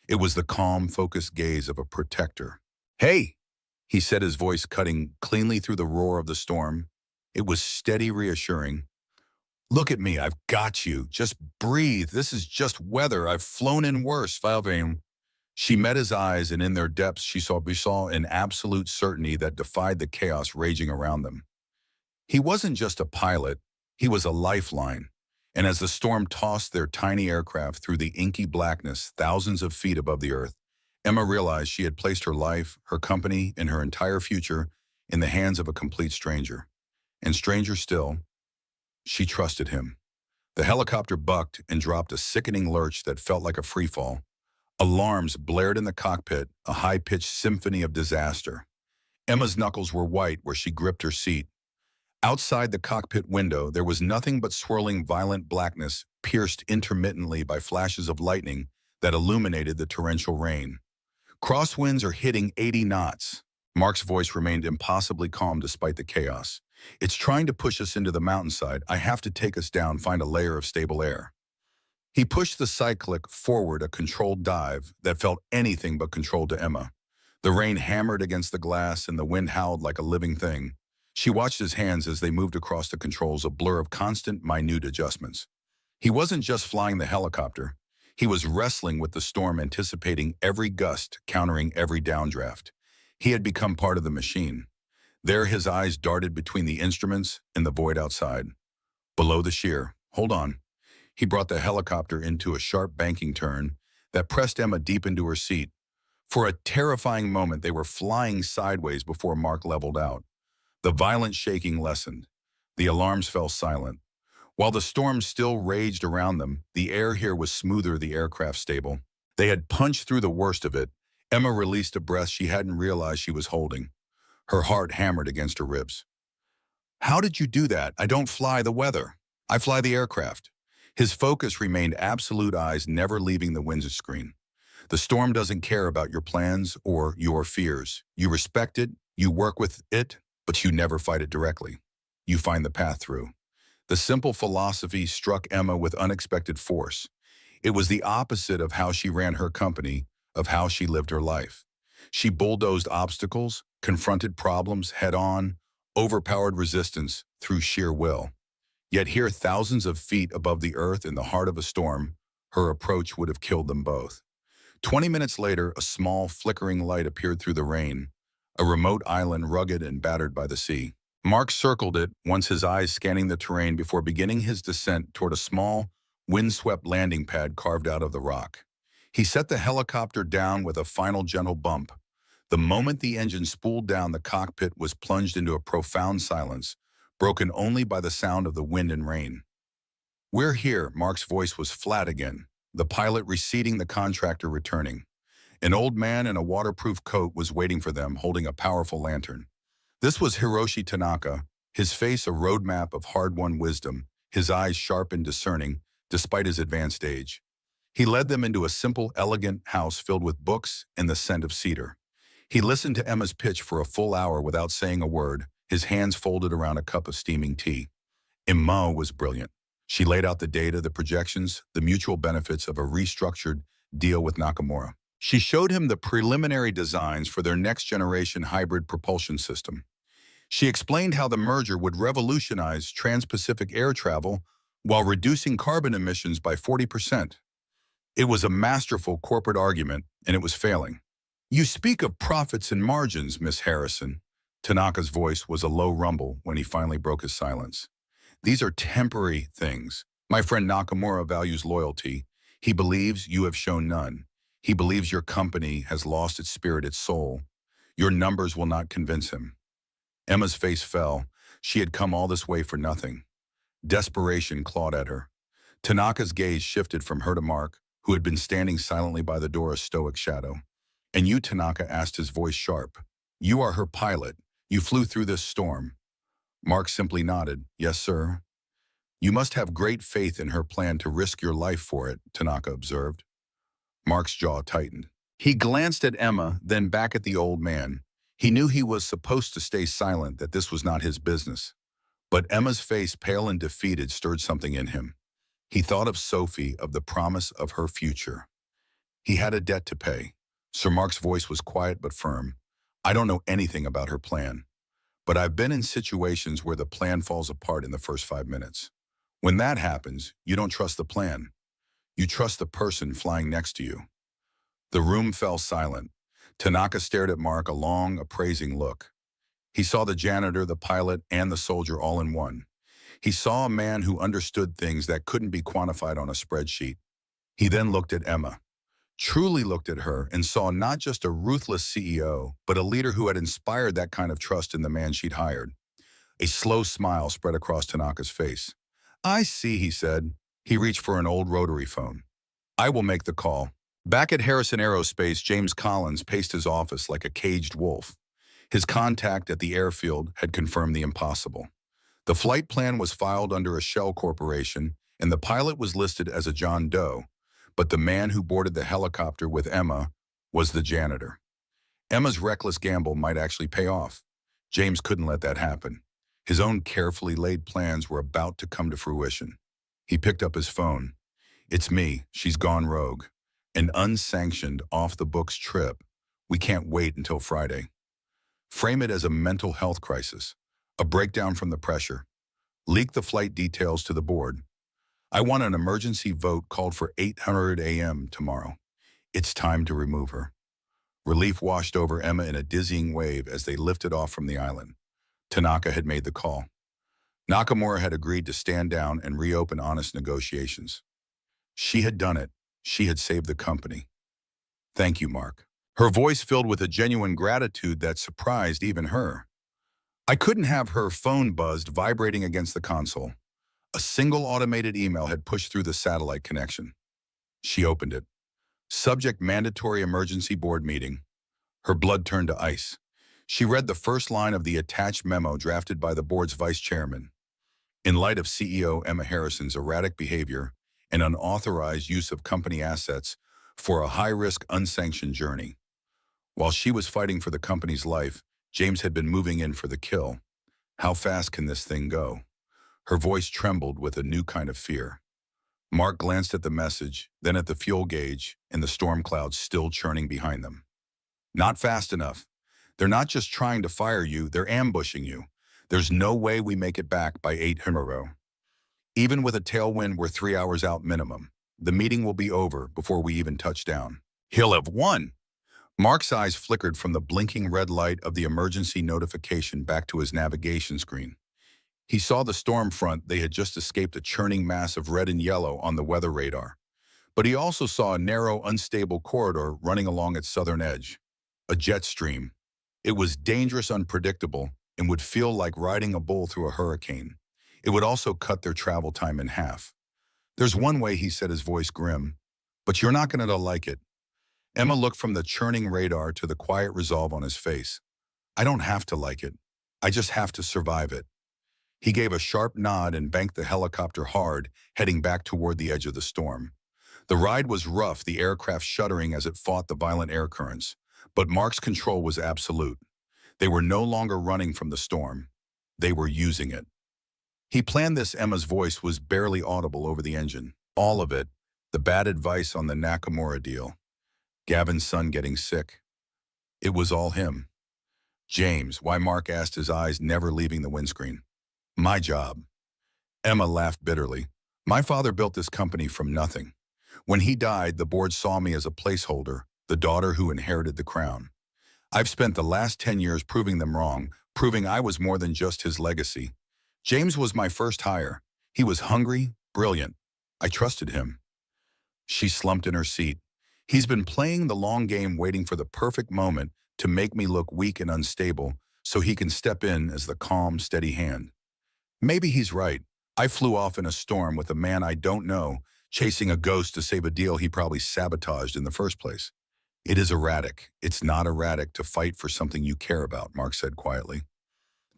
It was the calm, focused gaze of a protector. Hey, he said, his voice cutting cleanly through the roar of the storm. It was steady, reassuring. Look at me, I've got you. Just breathe. This is just weather. I've flown in worse, Valvain. She met his eyes, and in their depths she saw an absolute certainty that defied the chaos raging around them. He wasn't just a pilot, he was a lifeline. And as the storm tossed their tiny aircraft through the inky blackness thousands of feet above the earth, Emma realized she had placed her life, her company, and her entire future in the hands of a complete stranger. And stranger still, she trusted him. The helicopter bucked and dropped a sickening lurch that felt like a freefall. Alarms blared in the cockpit, a high-pitched symphony of disaster. Emma's knuckles were white where she gripped her seat. Outside the cockpit window, there was nothing but swirling, violent blackness, pierced intermittently by flashes of lightning that illuminated the torrential rain. Crosswinds are hitting 80 knots. Mark's voice remained impossibly calm despite the chaos. It's trying to push us into the mountainside. I have to take us down, find a layer of stable air. He pushed the cyclic forward, a controlled dive that felt anything but controlled to Emma. The rain hammered against the glass and the wind howled like a living thing. She watched his hands as they moved across the controls, a blur of constant, minute adjustments. He wasn't just flying the helicopter. He was wrestling with the storm, anticipating every gust, countering every downdraft. He had become part of the machine. There his eyes darted between the instruments and the void outside. Below the sheer. Hold on. He brought the helicopter into a sharp banking turn that pressed Emma deep into her seat. For a terrifying moment, they were flying sideways before Mark leveled out. The violent shaking lessened. The alarms fell silent. While the storm still raged around them, the air here was smoother, the aircraft stable. They had punched through the worst of it. Emma released a breath she hadn't realized she was holding. Her heart hammered against her ribs. How did you do that? I don't fly the weather. I fly the aircraft. His focus remained absolute, eyes never leaving the windscreen. The storm doesn't care about your plans or your fears. You respect it, you work with it, but you never fight it directly. You find the path through. The simple philosophy struck Emma with unexpected force. It was the opposite of how she ran her company, of how she lived her life. She bulldozed obstacles, confronted problems head-on, overpowered resistance through sheer will. Yet here, thousands of feet above the earth in the heart of a storm, her approach would have killed them both. 20 minutes later, a small, flickering light appeared through the rain, a remote island rugged and battered by the sea. Mark circled it, once his eyes scanning the terrain before beginning his descent toward a small, windswept landing pad carved out of the rock. He set the helicopter down with a final gentle bump. The moment the engine spooled down, the cockpit was plunged into a profound silence, broken only by the sound of the wind and rain. "We're here," Mark's voice was flat again, the pilot receding, the contractor returning. An old man in a waterproof coat was waiting for them, holding a powerful lantern. This was Hiroshi Tanaka, his face a roadmap of hard-won wisdom, his eyes sharp and discerning, despite his advanced age. He led them into a simple, elegant house filled with books and the scent of cedar. He listened to Emma's pitch for a full hour without saying a word, his hands folded around a cup of steaming tea. Emma was brilliant. She laid out the data, the projections, the mutual benefits of a restructured deal with Nakamura. She showed him the preliminary designs for their next-generation hybrid propulsion system. She explained how the merger would revolutionize trans-Pacific air travel while reducing carbon emissions by 40%. It was a masterful corporate argument, and it was failing. "You speak of profits and margins, Miss Harrison." Tanaka's voice was a low rumble when he finally broke his silence. "These are temporary things. My friend Nakamura values loyalty. He believes you have shown none. He believes your company has lost its spirit, its soul. Your numbers will not convince him." Emma's face fell. She had come all this way for nothing. Desperation clawed at her. Tanaka's gaze shifted from her to Mark, who had been standing silently by the door, a stoic shadow. "And you," Tanaka asked, his voice sharp. "You are her pilot. You flew through this storm." Mark simply nodded. "Yes, sir." "You must have great faith in her plan to risk your life for it," Tanaka observed. Mark's jaw tightened. He glanced at Emma, then back at the old man. He knew he was supposed to stay silent, that this was not his business. But Emma's face, pale and defeated, stirred something in him. He thought of Sophie, of the promise of her future. He had a debt to pay. Sir Mark's voice was quiet but firm. "I don't know anything about her plan, but I've been in situations where the plan falls apart in the first 5 minutes. When that happens, you don't trust the plan. You trust the person flying next to you." The room fell silent. Tanaka stared at Mark, a long, appraising look. He saw the janitor, the pilot, and the soldier all in one. He saw a man who understood things that couldn't be quantified on a spreadsheet. He then looked at Emma, truly looked at her, and saw not just a ruthless CEO, but a leader who had inspired that kind of trust in the man she'd hired. A slow smile spread across Tanaka's face. "I see," he said. He reached for an old rotary phone. "I will make the call." Back at Harrison Aerospace, James Collins paced his office like a caged wolf. His contact at the airfield had confirmed the impossible. The flight plan was filed under a shell corporation, and the pilot was listed as a John Doe, but the man who boarded the helicopter with Emma was the janitor. Emma's reckless gamble might actually pay off. James couldn't let that happen. His own carefully laid plans were about to come to fruition. He picked up his phone. "It's me. She's gone rogue. An unsanctioned, off-the-books trip. We can't wait until Friday." Frame it as a mental health crisis, a breakdown from the pressure. Leak the flight details to the board. "I want an emergency vote called for 8:00 a.m. tomorrow. It's time to remove her." Relief washed over Emma in a dizzying wave as they lifted off from the island. Tanaka had made the call. Nakamura had agreed to stand down and reopen honest negotiations. She had done it. She had saved the company. "Thank you, Mark." Her voice filled with a genuine gratitude that surprised even her. I couldn't have her phone buzzed, vibrating against the console. A single automated email had pushed through the satellite connection. She opened it. Subject: mandatory emergency board meeting. Her blood turned to ice. She read the first line of the attached memo drafted by the board's vice chairman. "In light of CEO Emma Harrison's erratic behavior and unauthorized use of company assets for a high-risk, unsanctioned journey." While she was fighting for the company's life, James had been moving in for the kill. How fast can this thing go? Her voice trembled with a new kind of fear. Mark glanced at the message, then at the fuel gauge and the storm clouds still churning behind them. "Not fast enough. They're not just trying to fire you, they're ambushing you. There's no way we make it back by 8:00. Even with a tailwind, we're 3 hours out minimum. The meeting will be over before we even touch down." "He'll have won." Mark's eyes flickered from the blinking red light of the emergency notification back to his navigation screen. He saw the storm front. They had just escaped a churning mass of red and yellow on the weather radar. But he also saw a narrow, unstable corridor running along its southern edge. A jet stream. It was dangerous, unpredictable, and would feel like riding a bull through a hurricane. It would also cut their travel time in half. "There's one way," he said, his voice grim, "but you're not going to like it." Emma looked from the churning radar to the quiet resolve on his face. "I don't have to like it. I just have to survive it." He gave a sharp nod and banked the helicopter hard, heading back toward the edge of the storm. The ride was rough, the aircraft shuddering as it fought the violent air currents. But Mark's control was absolute. They were no longer running from the storm. They were using it. He planned this. Emma's voice was barely audible over the engine. All of it. The bad advice on the Nakamura deal. Gavin's son getting sick. It was all him. "James," why, Mark asked, his eyes never leaving the windscreen. "My job." Emma laughed bitterly. "My father built this company from nothing. When he died, the board saw me as a placeholder, the daughter who inherited the crown. I've spent the last 10 years proving them wrong, proving I was more than just his legacy. James was my first hire. He was hungry, brilliant. I trusted him." She slumped in her seat. "He's been playing the long game, waiting for the perfect moment to make me look weak and unstable so he can step in as the calm, steady hand. Maybe he's right. I flew off in a storm with a man I don't know, chasing a ghost to save a deal he probably sabotaged in the first place." "It is erratic. It's not erratic to fight for something you care about," Mark said quietly.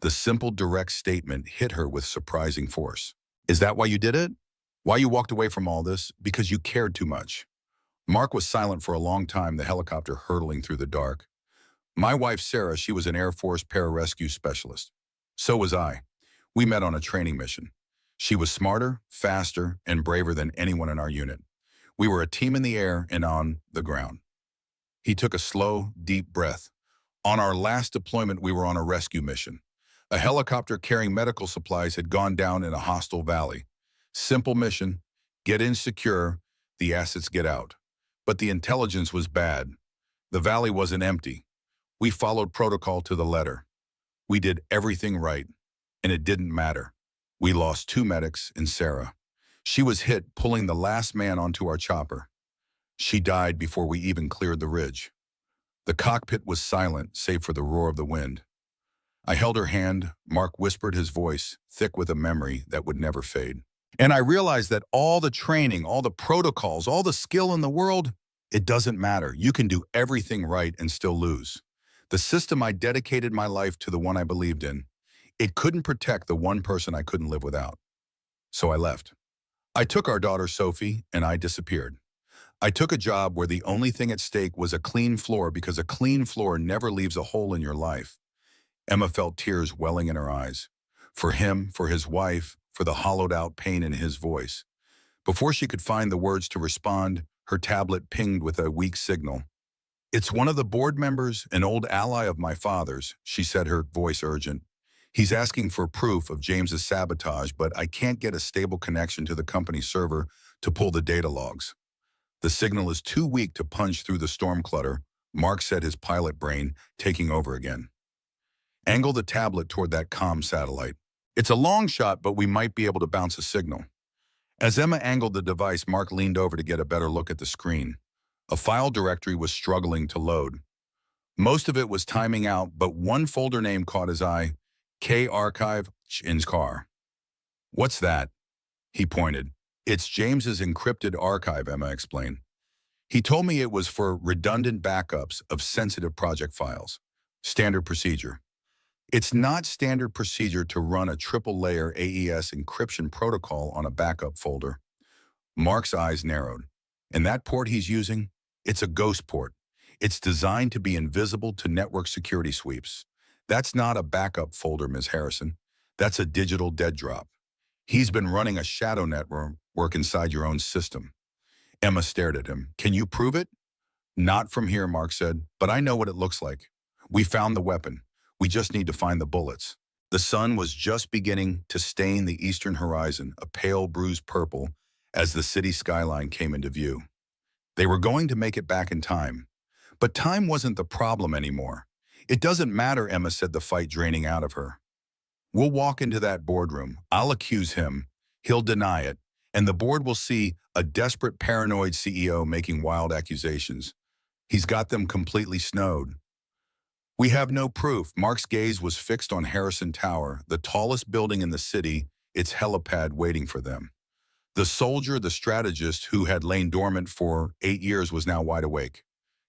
The simple, direct statement hit her with surprising force. "Is that why you did it? Why you walked away from all this? Because you cared too much?" Mark was silent for a long time, the helicopter hurtling through the dark. "My wife, Sarah, she was an Air Force pararescue specialist. So was I. We met on a training mission. She was smarter, faster, and braver than anyone in our unit. We were a team in the air and on the ground." He took a slow, deep breath. "On our last deployment, we were on a rescue mission. A helicopter carrying medical supplies had gone down in a hostile valley. Simple mission: get in secure, the assets get out. But the intelligence was bad. The valley wasn't empty. We followed protocol to the letter. We did everything right, and it didn't matter. We lost 2 medics and Sarah. She was hit pulling the last man onto our chopper. She died before we even cleared the ridge. The cockpit was silent, save for the roar of the wind. I held her hand," Mark whispered, his voice thick with a memory that would never fade. "And I realized that all the training, all the protocols, all the skill in the world, it doesn't matter. You can do everything right and still lose. The system I dedicated my life to, the one I believed in, it couldn't protect the one person I couldn't live without. So I left. I took our daughter Sophie and I disappeared. I took a job where the only thing at stake was a clean floor because a clean floor never leaves a hole in your life. Emma felt tears welling in her eyes. For him, for his wife, for the hollowed-out pain in his voice. Before she could find the words to respond, her tablet pinged with a weak signal. "It's one of the board members, an old ally of my father's," she said, her voice urgent. "He's asking for proof of James's sabotage, but I can't get a stable connection to the company server to pull the data logs. The signal is too weak to punch through the storm clutter," Mark said, his pilot brain taking over again. "Angle the tablet toward that comm satellite. It's a long shot, but we might be able to bounce a signal." As Emma angled the device, Mark leaned over to get a better look at the screen. A file directory was struggling to load. Most of it was timing out, but one folder name caught his eye: K Archive in car. "What's that?" He pointed. "It's James's encrypted archive," Emma explained. "He told me it was for redundant backups of sensitive project files. Standard procedure." "It's not standard procedure to run a triple-layer AES encryption protocol on a backup folder." Mark's eyes narrowed. "And that port he's using? It's a ghost port. It's designed to be invisible to network security sweeps. That's not a backup folder, Ms. Harrison. That's a digital dead drop. He's been running a shadow network inside your own system." Emma stared at him. "Can you prove it?" "Not from here," Mark said, "but I know what it looks like. We found the weapon. We just need to find the bullets." The sun was just beginning to stain the eastern horizon, a pale bruised purple, as the city skyline came into view. They were going to make it back in time. But time wasn't the problem anymore. "It doesn't matter," Emma said, the fight draining out of her. "We'll walk into that boardroom. I'll accuse him. He'll deny it. And the board will see a desperate, paranoid CEO making wild accusations. He's got them completely snowed." "We have no proof." Mark's gaze was fixed on Harrison Tower, the tallest building in the city, its helipad waiting for them. The soldier, the strategist who had lain dormant for 8 years, was now wide awake.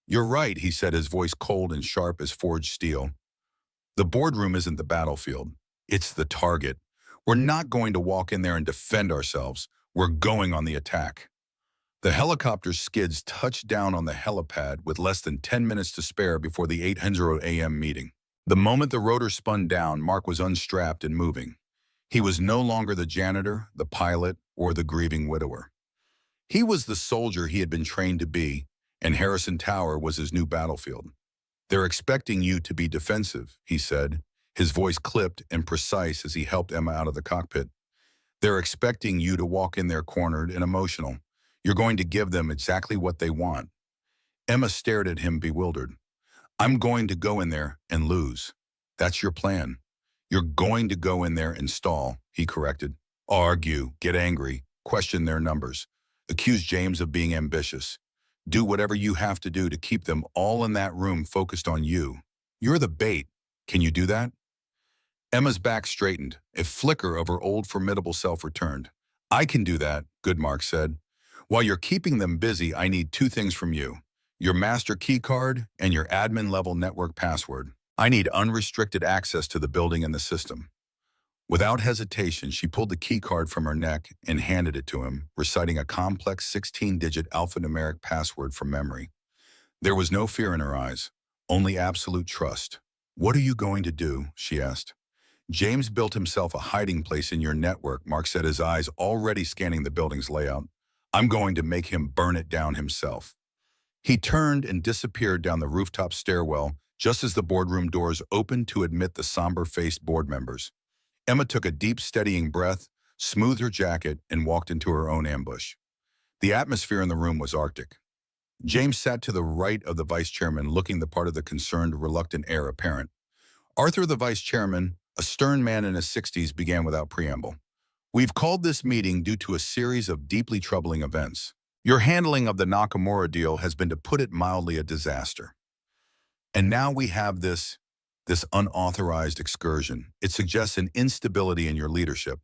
"You're right," he said, his voice cold and sharp as forged steel. "The boardroom isn't the battlefield. It's the target. We're not going to walk in there and defend ourselves. We're going on the attack." The helicopter's skids touched down on the helipad with less than 10 minutes to spare before the 8:00 a.m. meeting. The moment the rotor spun down, Mark was unstrapped and moving. He was no longer the janitor, the pilot, or the grieving widower. He was the soldier he had been trained to be, and Harrison Tower was his new battlefield. "They're expecting you to be defensive," he said, his voice clipped and precise as he helped Emma out of the cockpit. "They're expecting you to walk in there cornered and emotional. You're going to give them exactly what they want." Emma stared at him bewildered. "I'm going to go in there and lose." "That's your plan." "You're going to go in there and stall," he corrected. "Argue, get angry, question their numbers, accuse James of being ambitious. Do whatever you have to do to keep them all in that room focused on you. You're the bait. Can you do that?" Emma's back straightened. A flicker of her old formidable self returned. "I can do that," Goodmark said. "While you're keeping them busy, I need 2 things from you: your master key card and your admin-level network password. I need unrestricted access to the building and the system." Without hesitation, she pulled the key card from her neck and handed it to him, reciting a complex 16-digit alphanumeric password from memory. There was no fear in her eyes, only absolute trust. "What are you going to do?" she asked. "James built himself a hiding place in your network," Mark said, his eyes already scanning the building's layout. "I'm going to make him burn it down himself." He turned and disappeared down the rooftop stairwell just as the boardroom doors opened to admit the somber-faced board members. Emma took a deep, steadying breath, smoothed her jacket, and walked into her own ambush. The atmosphere in the room was arctic. James sat to the right of the vice chairman, looking the part of the concerned, reluctant heir apparent. Arthur, the vice chairman, a stern man in his 60s, began without preamble. "We've called this meeting due to a series of deeply troubling events. Your handling of the Nakamura deal has been, to put it mildly, a disaster. And now we have this unauthorized excursion. It suggests an instability in your leadership."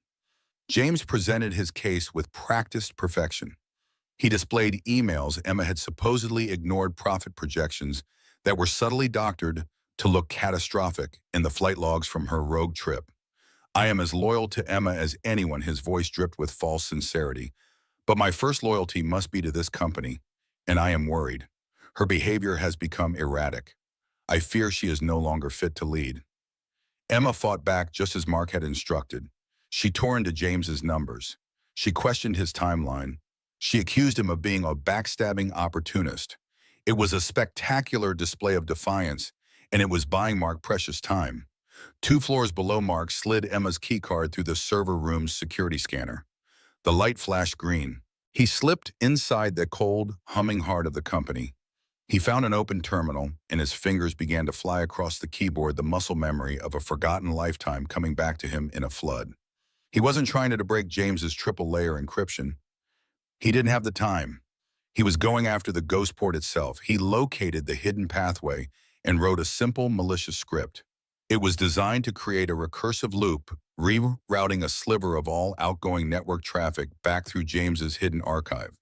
James presented his case with practiced perfection. He displayed emails Emma had supposedly ignored, profit projections that were subtly doctored to look catastrophic, in the flight logs from her rogue trip. "I am as loyal to Emma as anyone," his voice dripped with false sincerity. But my first loyalty must be to this company, and I am worried. Her behavior has become erratic. I fear she is no longer fit to lead. Emma fought back just as Mark had instructed. She tore into James's numbers. She questioned his timeline. She accused him of being a backstabbing opportunist. It was a spectacular display of defiance, and it was buying Mark precious time. 2 floors below Mark slid Emma's keycard through the server room's security scanner. The light flashed green. He slipped inside the cold, humming heart of the company. He found an open terminal, and his fingers began to fly across the keyboard, the muscle memory of a forgotten lifetime coming back to him in a flood. He wasn't trying to break James's triple-layer encryption. He didn't have the time. He was going after the ghost port itself. He located the hidden pathway and wrote a simple, malicious script. It was designed to create a recursive loop, rerouting a sliver of all outgoing network traffic back through James's hidden archive.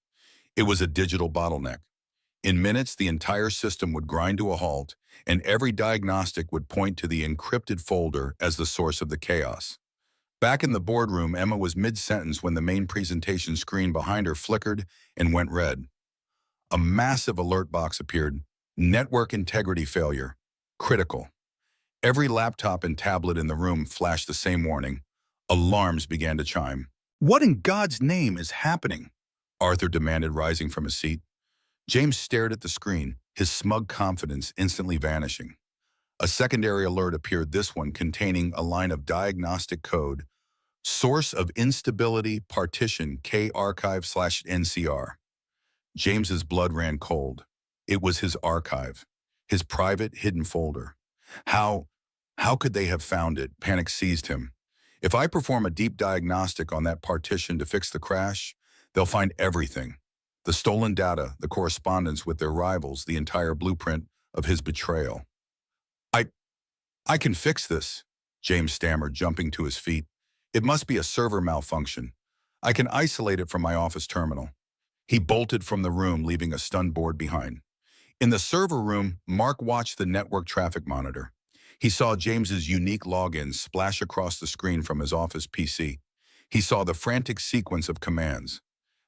It was a digital bottleneck. In minutes, the entire system would grind to a halt, and every diagnostic would point to the encrypted folder as the source of the chaos. Back in the boardroom, Emma was mid-sentence when the main presentation screen behind her flickered and went red. A massive alert box appeared. Network integrity failure. Critical. Every laptop and tablet in the room flashed the same warning. Alarms began to chime. "What in God's name is happening?" Arthur demanded, rising from his seat. James stared at the screen, his smug confidence instantly vanishing. A secondary alert appeared, this one containing a line of diagnostic code. Source of instability partition K archive/NCR. James's blood ran cold. It was his archive, his private hidden folder. How could they have found it? Panic seized him. If I perform a deep diagnostic on that partition to fix the crash, they'll find everything. The stolen data, the correspondence with their rivals, the entire blueprint of his betrayal. I can fix this, James stammered, jumping to his feet. It must be a server malfunction. I can isolate it from my office terminal. He bolted from the room, leaving a stunned board behind. In the server room, Mark watched the network traffic monitor. He saw James's unique login splash across the screen from his office PC. He saw the frantic sequence of commands.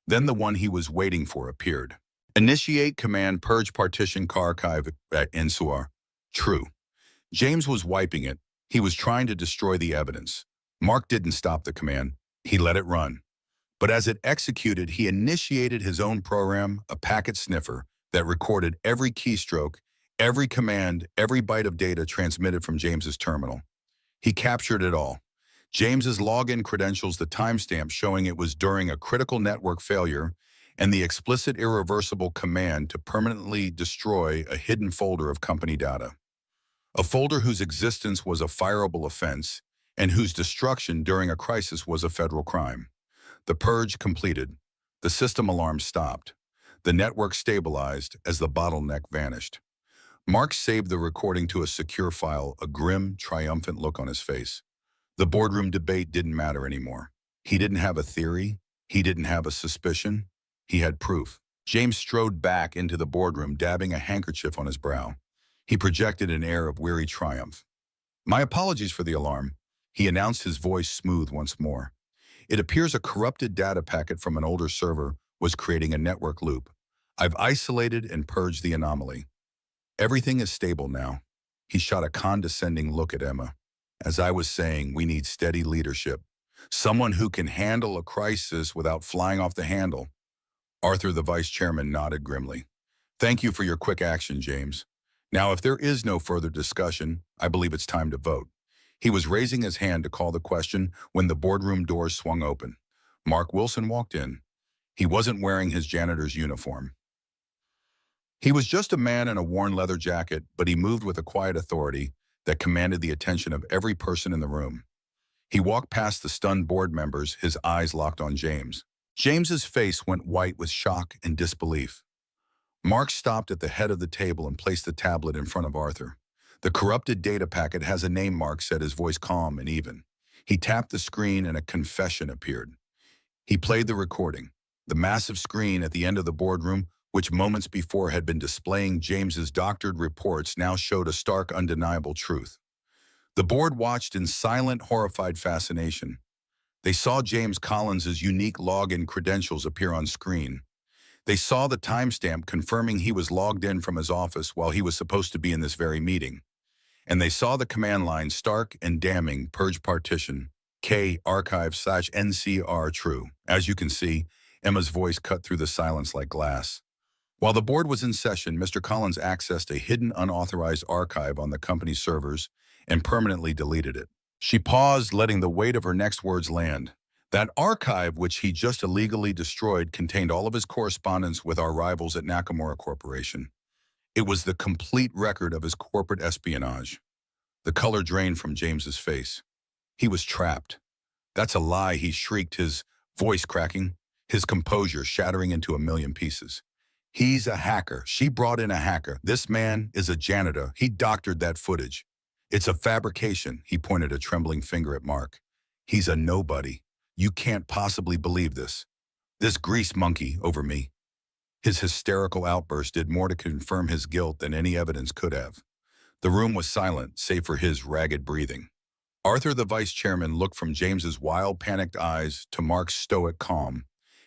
Then the one he was waiting for appeared. Initiate command purge partition archive at NCR. True. James was wiping it. He was trying to destroy the evidence. Mark didn't stop the command. He let it run. But as it executed, he initiated his own program, a packet sniffer, that recorded every keystroke, every command, every byte of data transmitted from James's terminal. He captured it all. James's login credentials, the timestamp showing it was during a critical network failure, and the explicit irreversible command to permanently destroy a hidden folder of company data. A folder whose existence was a fireable offense and whose destruction during a crisis was a federal crime. The purge completed. The system alarm stopped. The network stabilized as the bottleneck vanished. Mark saved the recording to a secure file, a grim, triumphant look on his face. The boardroom debate didn't matter anymore. He didn't have a theory. He didn't have a suspicion. He had proof. James strode back into the boardroom, dabbing a handkerchief on his brow. He projected an air of weary triumph. "My apologies for the alarm," he announced, his voice smooth once more. "It appears a corrupted data packet from an older server was creating a network loop. I've isolated and purged the anomaly. Everything is stable now." He shot a condescending look at Emma. "As I was saying, we need steady leadership. Someone who can handle a crisis without flying off the handle." Arthur, the vice chairman, nodded grimly. "Thank you for your quick action, James. Now, if there is no further discussion, I believe it's time to vote." He was raising his hand to call the question when the boardroom doors swung open. Mark Wilson walked in. He wasn't wearing his janitor's uniform. He was just a man in a worn leather jacket, but he moved with a quiet authority that commanded the attention of every person in the room. He walked past the stunned board members, his eyes locked on James. James's face went white with shock and disbelief. Mark stopped at the head of the table and placed the tablet in front of Arthur. "The corrupted data packet has a name," Mark said, his voice calm and even. He tapped the screen and a confession appeared. He played the recording. The massive screen at the end of the boardroom, which moments before had been displaying James's doctored reports, now showed a stark, undeniable truth. The board watched in silent, horrified fascination. They saw James Collins's unique login credentials appear on screen. They saw the timestamp confirming he was logged in from his office while he was supposed to be in this very meeting. And they saw the command line stark and damning purge partition, K archive/NCR true. As you can see, Emma's voice cut through the silence like glass. While the board was in session, Mr. Collins accessed a hidden unauthorized archive on the company's servers and permanently deleted it. She paused, letting the weight of her next words land. That archive, which he just illegally destroyed, contained all of his correspondence with our rivals at Nakamura Corporation. It was the complete record of his corporate espionage. The color drained from James's face. He was trapped. That's a lie, he shrieked, his voice cracking, his composure shattering into a million pieces. He's a hacker. She brought in a hacker. This man is a janitor. He doctored that footage. It's a fabrication, he pointed a trembling finger at Mark. He's a nobody. You can't possibly believe this. This grease monkey over me. His hysterical outburst did more to confirm his guilt than any evidence could have. The room was silent, save for his ragged breathing. Arthur, the vice chairman, looked from James's wild, panicked eyes to Mark's stoic calm.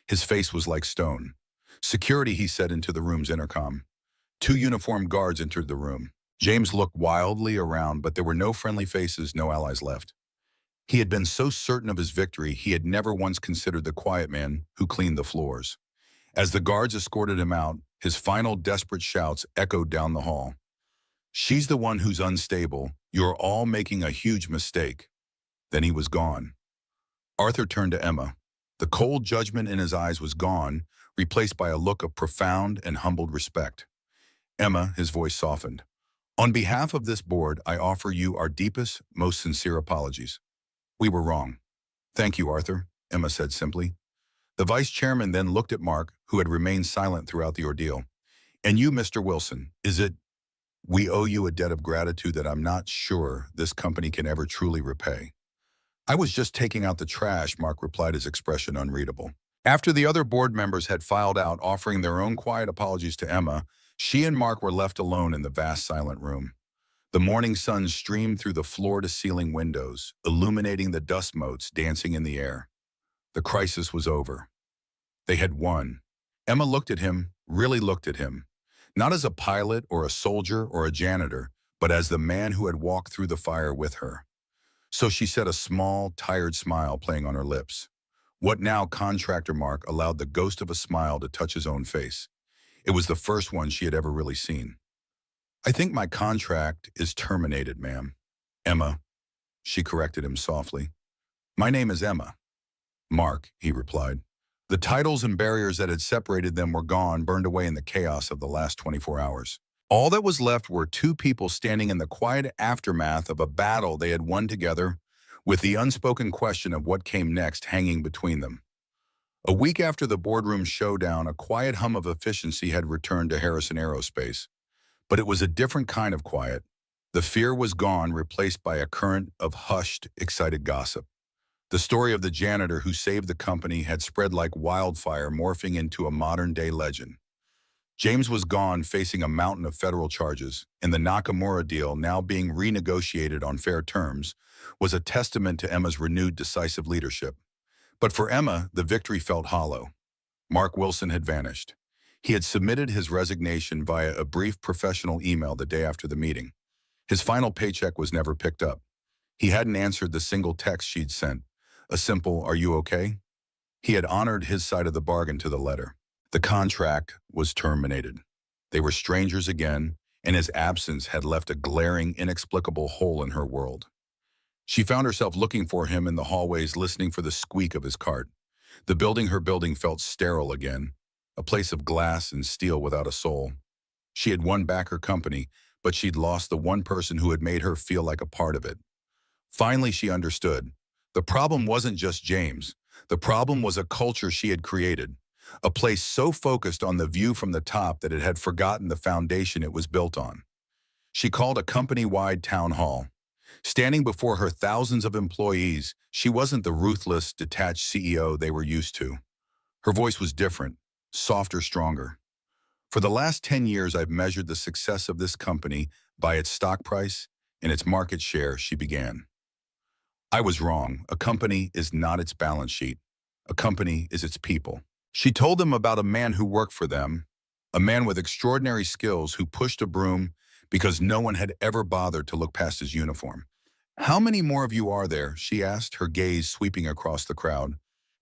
His face was like stone. Security, he said into the room's intercom. 2 uniformed guards entered the room. James looked wildly around, but there were no friendly faces, no allies left. He had been so certain of his victory, he had never once considered the quiet man who cleaned the floors. As the guards escorted him out, his final desperate shouts echoed down the hall. She's the one who's unstable. You're all making a huge mistake. Then he was gone. Arthur turned to Emma. The cold judgment in his eyes was gone, replaced by a look of profound and humbled respect. Emma, his voice softened. On behalf of this board, I offer you our deepest, most sincere apologies. We were wrong. Thank you, Arthur, Emma said simply. The vice chairman then looked at Mark, who had remained silent throughout the ordeal. And you, Mr. Wilson, is it? We owe you a debt of gratitude that I'm not sure this company can ever truly repay. I was just taking out the trash, Mark replied, his expression unreadable. After the other board members had filed out, offering their own quiet apologies to Emma, she and Mark were left alone in the vast silent room. The morning sun streamed through the floor-to-ceiling windows, illuminating the dust motes dancing in the air. The crisis was over. They had won. Emma looked at him, really looked at him, not as a pilot or a soldier or a janitor, but as the man who had walked through the fire with her. So she said, a small, tired smile playing on her lips. What now, contractor Mark allowed the ghost of a smile to touch his own face. It was the first one she had ever really seen. I think my contract is terminated, ma'am. Emma, she corrected him softly. My name is Emma. Mark, he replied. The titles and barriers that had separated them were gone, burned away in the chaos of the last 24 hours. All that was left were 2 people standing in the quiet aftermath of a battle they had won together, with the unspoken question of what came next hanging between them. A week after the boardroom showdown, a quiet hum of efficiency had returned to Harrison Aerospace. But it was a different kind of quiet. The fear was gone, replaced by a current of hushed, excited gossip. The story of the janitor who saved the company had spread like wildfire, morphing into a modern-day legend. James was gone, facing a mountain of federal charges, and the Nakamura deal, now being renegotiated on fair terms, was a testament to Emma's renewed decisive leadership. But for Emma, the victory felt hollow. Mark Wilson had vanished. He had submitted his resignation via a brief professional email the day after the meeting. His final paycheck was never picked up. He hadn't answered the single text she'd sent, a simple, "Are you okay?" He had honored his side of the bargain to the letter. The contract was terminated. They were strangers again, and his absence had left a glaring, inexplicable hole in her world. She found herself looking for him in the hallways, listening for the squeak of his cart. Her building felt sterile again, a place of glass and steel without a soul. She had won back her company, but she'd lost the one person who had made her feel like a part of it. Finally, she understood. The problem wasn't just James. The problem was a culture she had created, a place so focused on the view from the top that it had forgotten the foundation it was built on. She called a company-wide town hall. Standing before her thousands of employees, she wasn't the ruthless, detached CEO they were used to. Her voice was different, softer, stronger. For the last 10 years, I've measured the success of this company by its stock price and its market share, she began. I was wrong. A company is not its balance sheet. A company is its people. She told them about a man who worked for them, a man with extraordinary skills who pushed a broom because no one had ever bothered to look past his uniform. How many more of you are there? She asked, her gaze sweeping across the crowd.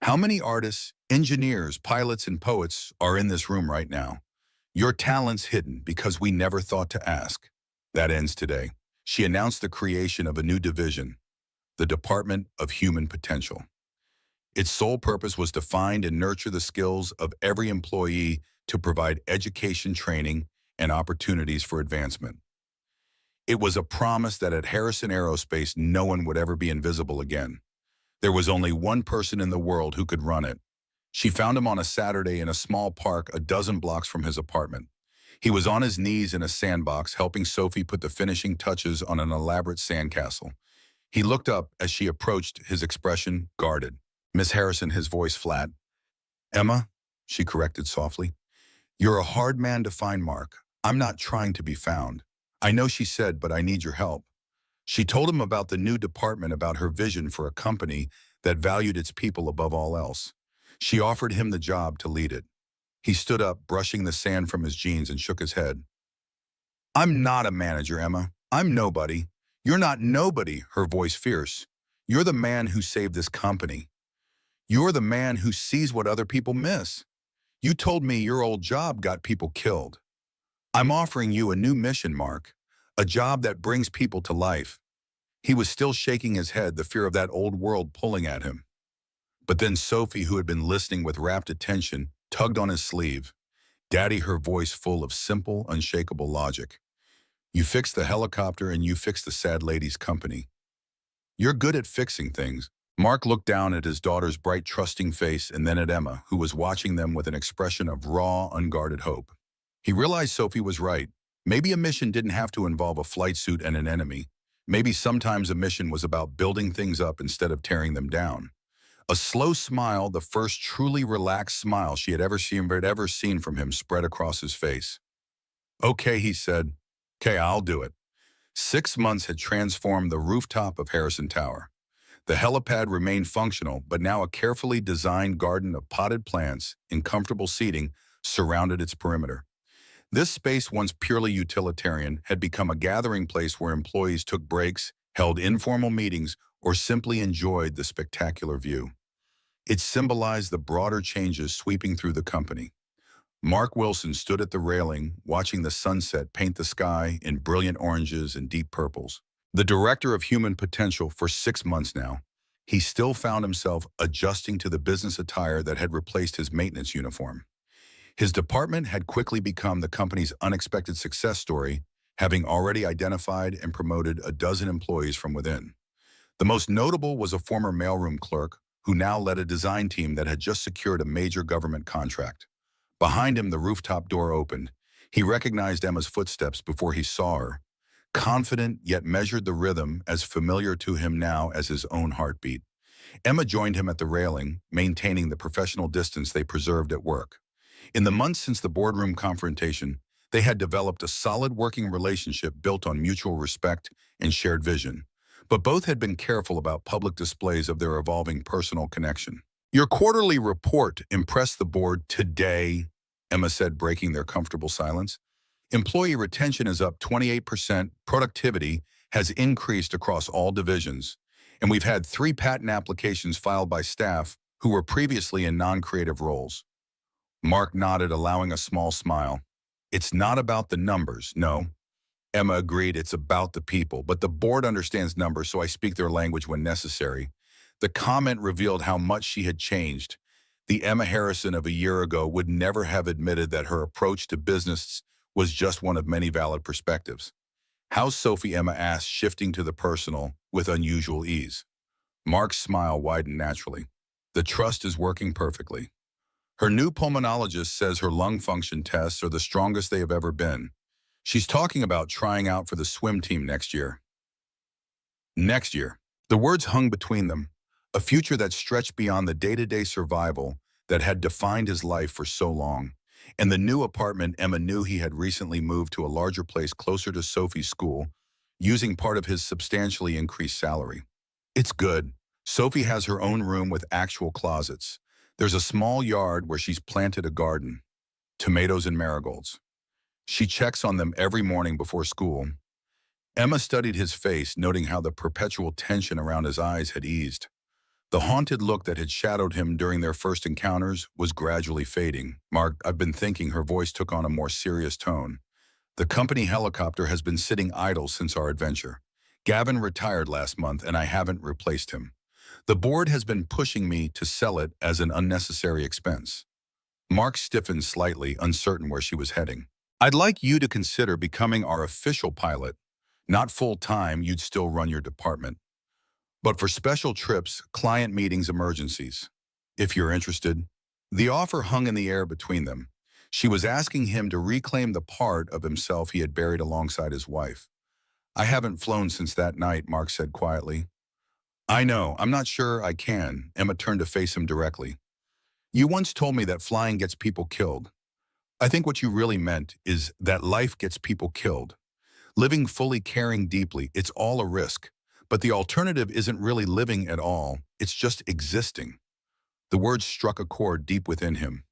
How many artists, engineers, pilots, and poets are in this room right now? Your talent's hidden because we never thought to ask. That ends today. She announced the creation of a new division, the Department of Human Potential. Its sole purpose was to find and nurture the skills of every employee to provide education, training, and opportunities for advancement. It was a promise that at Harrison Aerospace no one would ever be invisible again. There was only one person in the world who could run it. She found him on a Saturday in a small park a dozen blocks from his apartment. He was on his knees in a sandbox helping Sophie put the finishing touches on an elaborate sandcastle. He looked up as she approached, his expression guarded. Miss Harrison, his voice flat. Emma, she corrected softly. You're a hard man to find, Mark. I'm not trying to be found. I know, she said, but I need your help. She told him about the new department, about her vision for a company that valued its people above all else. She offered him the job to lead it. He stood up, brushing the sand from his jeans, and shook his head. I'm not a manager, Emma. I'm nobody. You're not nobody, her voice fierce. You're the man who saved this company. You're the man who sees what other people miss. You told me your old job got people killed. I'm offering you a new mission, Mark, a job that brings people to life. He was still shaking his head, the fear of that old world pulling at him. But then Sophie, who had been listening with rapt attention, tugged on his sleeve. Daddy, her voice full of simple, unshakable logic. You fixed the helicopter and you fixed the sad lady's company. You're good at fixing things. Mark looked down at his daughter's bright, trusting face and then at Emma, who was watching them with an expression of raw, unguarded hope. He realized Sophie was right. Maybe a mission didn't have to involve a flight suit and an enemy. Maybe sometimes a mission was about building things up instead of tearing them down. A slow smile, the first truly relaxed smile she had ever seen from him, spread across his face. Okay, he said. Okay, I'll do it. 6 months had transformed the rooftop of Harrison Tower. The helipad remained functional, but now a carefully designed garden of potted plants in comfortable seating surrounded its perimeter. This space, once purely utilitarian, had become a gathering place where employees took breaks, held informal meetings, or simply enjoyed the spectacular view. It symbolized the broader changes sweeping through the company. Mark Wilson stood at the railing, watching the sunset paint the sky in brilliant oranges and deep purples. The director of human potential for 6 months now, he still found himself adjusting to the business attire that had replaced his maintenance uniform. His department had quickly become the company's unexpected success story, having already identified and promoted a dozen employees from within. The most notable was a former mailroom clerk who now led a design team that had just secured a major government contract. Behind him, the rooftop door opened. He recognized Emma's footsteps before he saw her, confident yet measured, the rhythm as familiar to him now as his own heartbeat. Emma joined him at the railing, maintaining the professional distance they preserved at work. In the months since the boardroom confrontation, they had developed a solid working relationship built on mutual respect and shared vision, but both had been careful about public displays of their evolving personal connection. Your quarterly report impressed the board today, Emma said, breaking their comfortable silence. Employee retention is up 28%, productivity has increased across all divisions, and we've had 3 patent applications filed by staff who were previously in non-creative roles. Mark nodded, allowing a small smile. It's not about the numbers, no. Emma agreed, it's about the people, but the board understands numbers, so I speak their language when necessary. The comment revealed how much she had changed. The Emma Harrison of a year ago would never have admitted that her approach to business was just one of many valid perspectives. How's Sophie? Emma asked, shifting to the personal with unusual ease. Mark's smile widened naturally. The trust is working perfectly. Her new pulmonologist says her lung function tests are the strongest they have ever been. She's talking about trying out for the swim team next year. Next year. The words hung between them, a future that stretched beyond the day-to-day survival that had defined his life for so long. And the new apartment, Emma knew he had recently moved to a larger place closer to Sophie's school, using part of his substantially increased salary. It's good. Sophie has her own room with actual closets. There's a small yard where she's planted a garden, tomatoes and marigolds. She checks on them every morning before school. Emma studied his face, noting how the perpetual tension around his eyes had eased. The haunted look that had shadowed him during their first encounters was gradually fading. Mark, I've been thinking. Her voice took on a more serious tone. The company helicopter has been sitting idle since our adventure. Gavin retired last month and I haven't replaced him. The board has been pushing me to sell it as an unnecessary expense. Mark stiffened slightly, uncertain where she was heading. I'd like you to consider becoming our official pilot. Not full-time, you'd still run your department. But for special trips, client meetings, emergencies. If you're interested. The offer hung in the air between them. She was asking him to reclaim the part of himself he had buried alongside his wife. I haven't flown since that night, Mark said quietly. I know, I'm not sure I can. Emma turned to face him directly. You once told me that flying gets people killed. I think what you really meant is that life gets people killed. Living fully, caring deeply, it's all a risk. But the alternative isn't really living at all, it's just existing. The words struck a chord deep within him.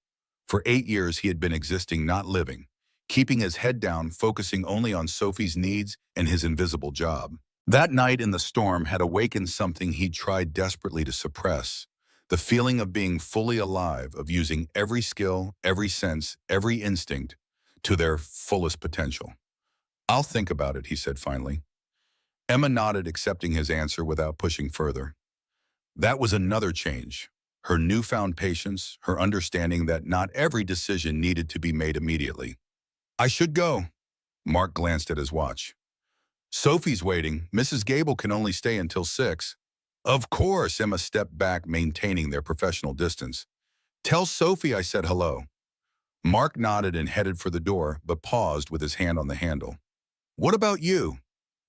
For 8 years he had been existing, not living, keeping his head down, focusing only on Sophie's needs and his invisible job. That night in the storm had awakened something he'd tried desperately to suppress. The feeling of being fully alive, of using every skill, every sense, every instinct to their fullest potential. I'll think about it, he said finally. Emma nodded, accepting his answer without pushing further. That was another change. Her newfound patience, her understanding that not every decision needed to be made immediately. I should go. Mark glanced at his watch. Sophie's waiting. Mrs. Gable can only stay until 6. Of course, Emma stepped back, maintaining their professional distance. Tell Sophie I said hello. Mark nodded and headed for the door, but paused with his hand on the handle. What about you?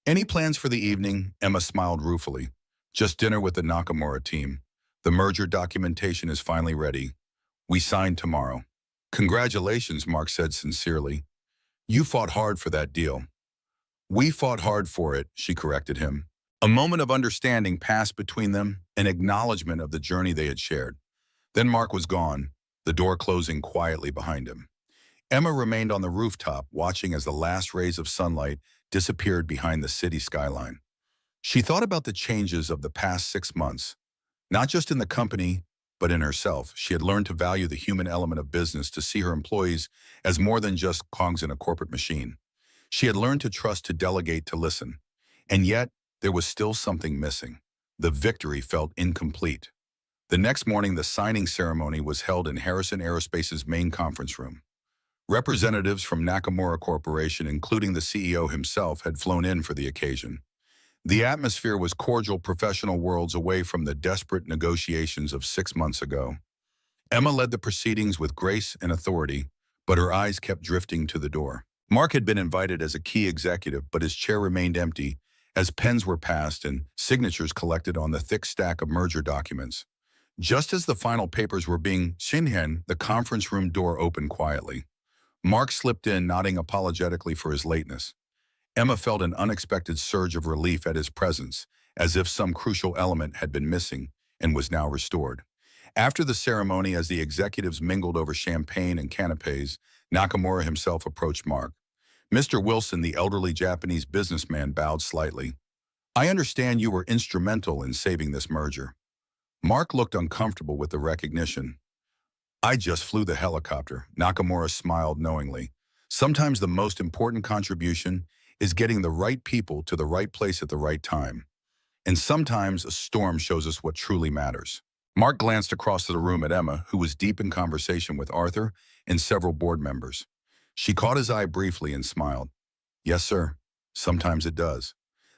Any plans for the evening? Emma smiled ruefully. Just dinner with the Nakamura team. The merger documentation is finally ready. We sign tomorrow. Congratulations, Mark said sincerely. You fought hard for that deal. We fought hard for it, she corrected him. A moment of understanding passed between them, an acknowledgement of the journey they had shared. Then Mark was gone, the door closing quietly behind him. Emma remained on the rooftop, watching as the last rays of sunlight disappeared behind the city skyline. She thought about the changes of the past 6 months, not just in the company, but in herself. She had learned to value the human element of business, to see her employees as more than just cogs in a corporate machine. She had learned to trust, to delegate, to listen. And yet, there was still something missing. The victory felt incomplete. The next morning, the signing ceremony was held in Harrison Aerospace's main conference room. Representatives from Nakamura Corporation, including the CEO himself, had flown in for the occasion. The atmosphere was cordial, professional, worlds away from the desperate negotiations of 6 months ago. Emma led the proceedings with grace and authority, but her eyes kept drifting to the door. Mark had been invited as a key executive, but his chair remained empty as pens were passed and signatures collected on the thick stack of merger documents. Just as the final papers were being signed, the conference room door opened quietly. Mark slipped in, nodding apologetically for his lateness. Emma felt an unexpected surge of relief at his presence, as if some crucial element had been missing and was now restored. After the ceremony, as the executives mingled over champagne and canapes, Nakamura himself approached Mark. Mr. Wilson, the elderly Japanese businessman, bowed slightly. I understand you were instrumental in saving this merger. Mark looked uncomfortable with the recognition. I just flew the helicopter. Nakamura smiled knowingly. Sometimes the most important contribution is getting the right people to the right place at the right time. And sometimes a storm shows us what truly matters. Mark glanced across the room at Emma, who was deep in conversation with Arthur and several board members. She caught his eye briefly and smiled. Yes, sir. Sometimes it does.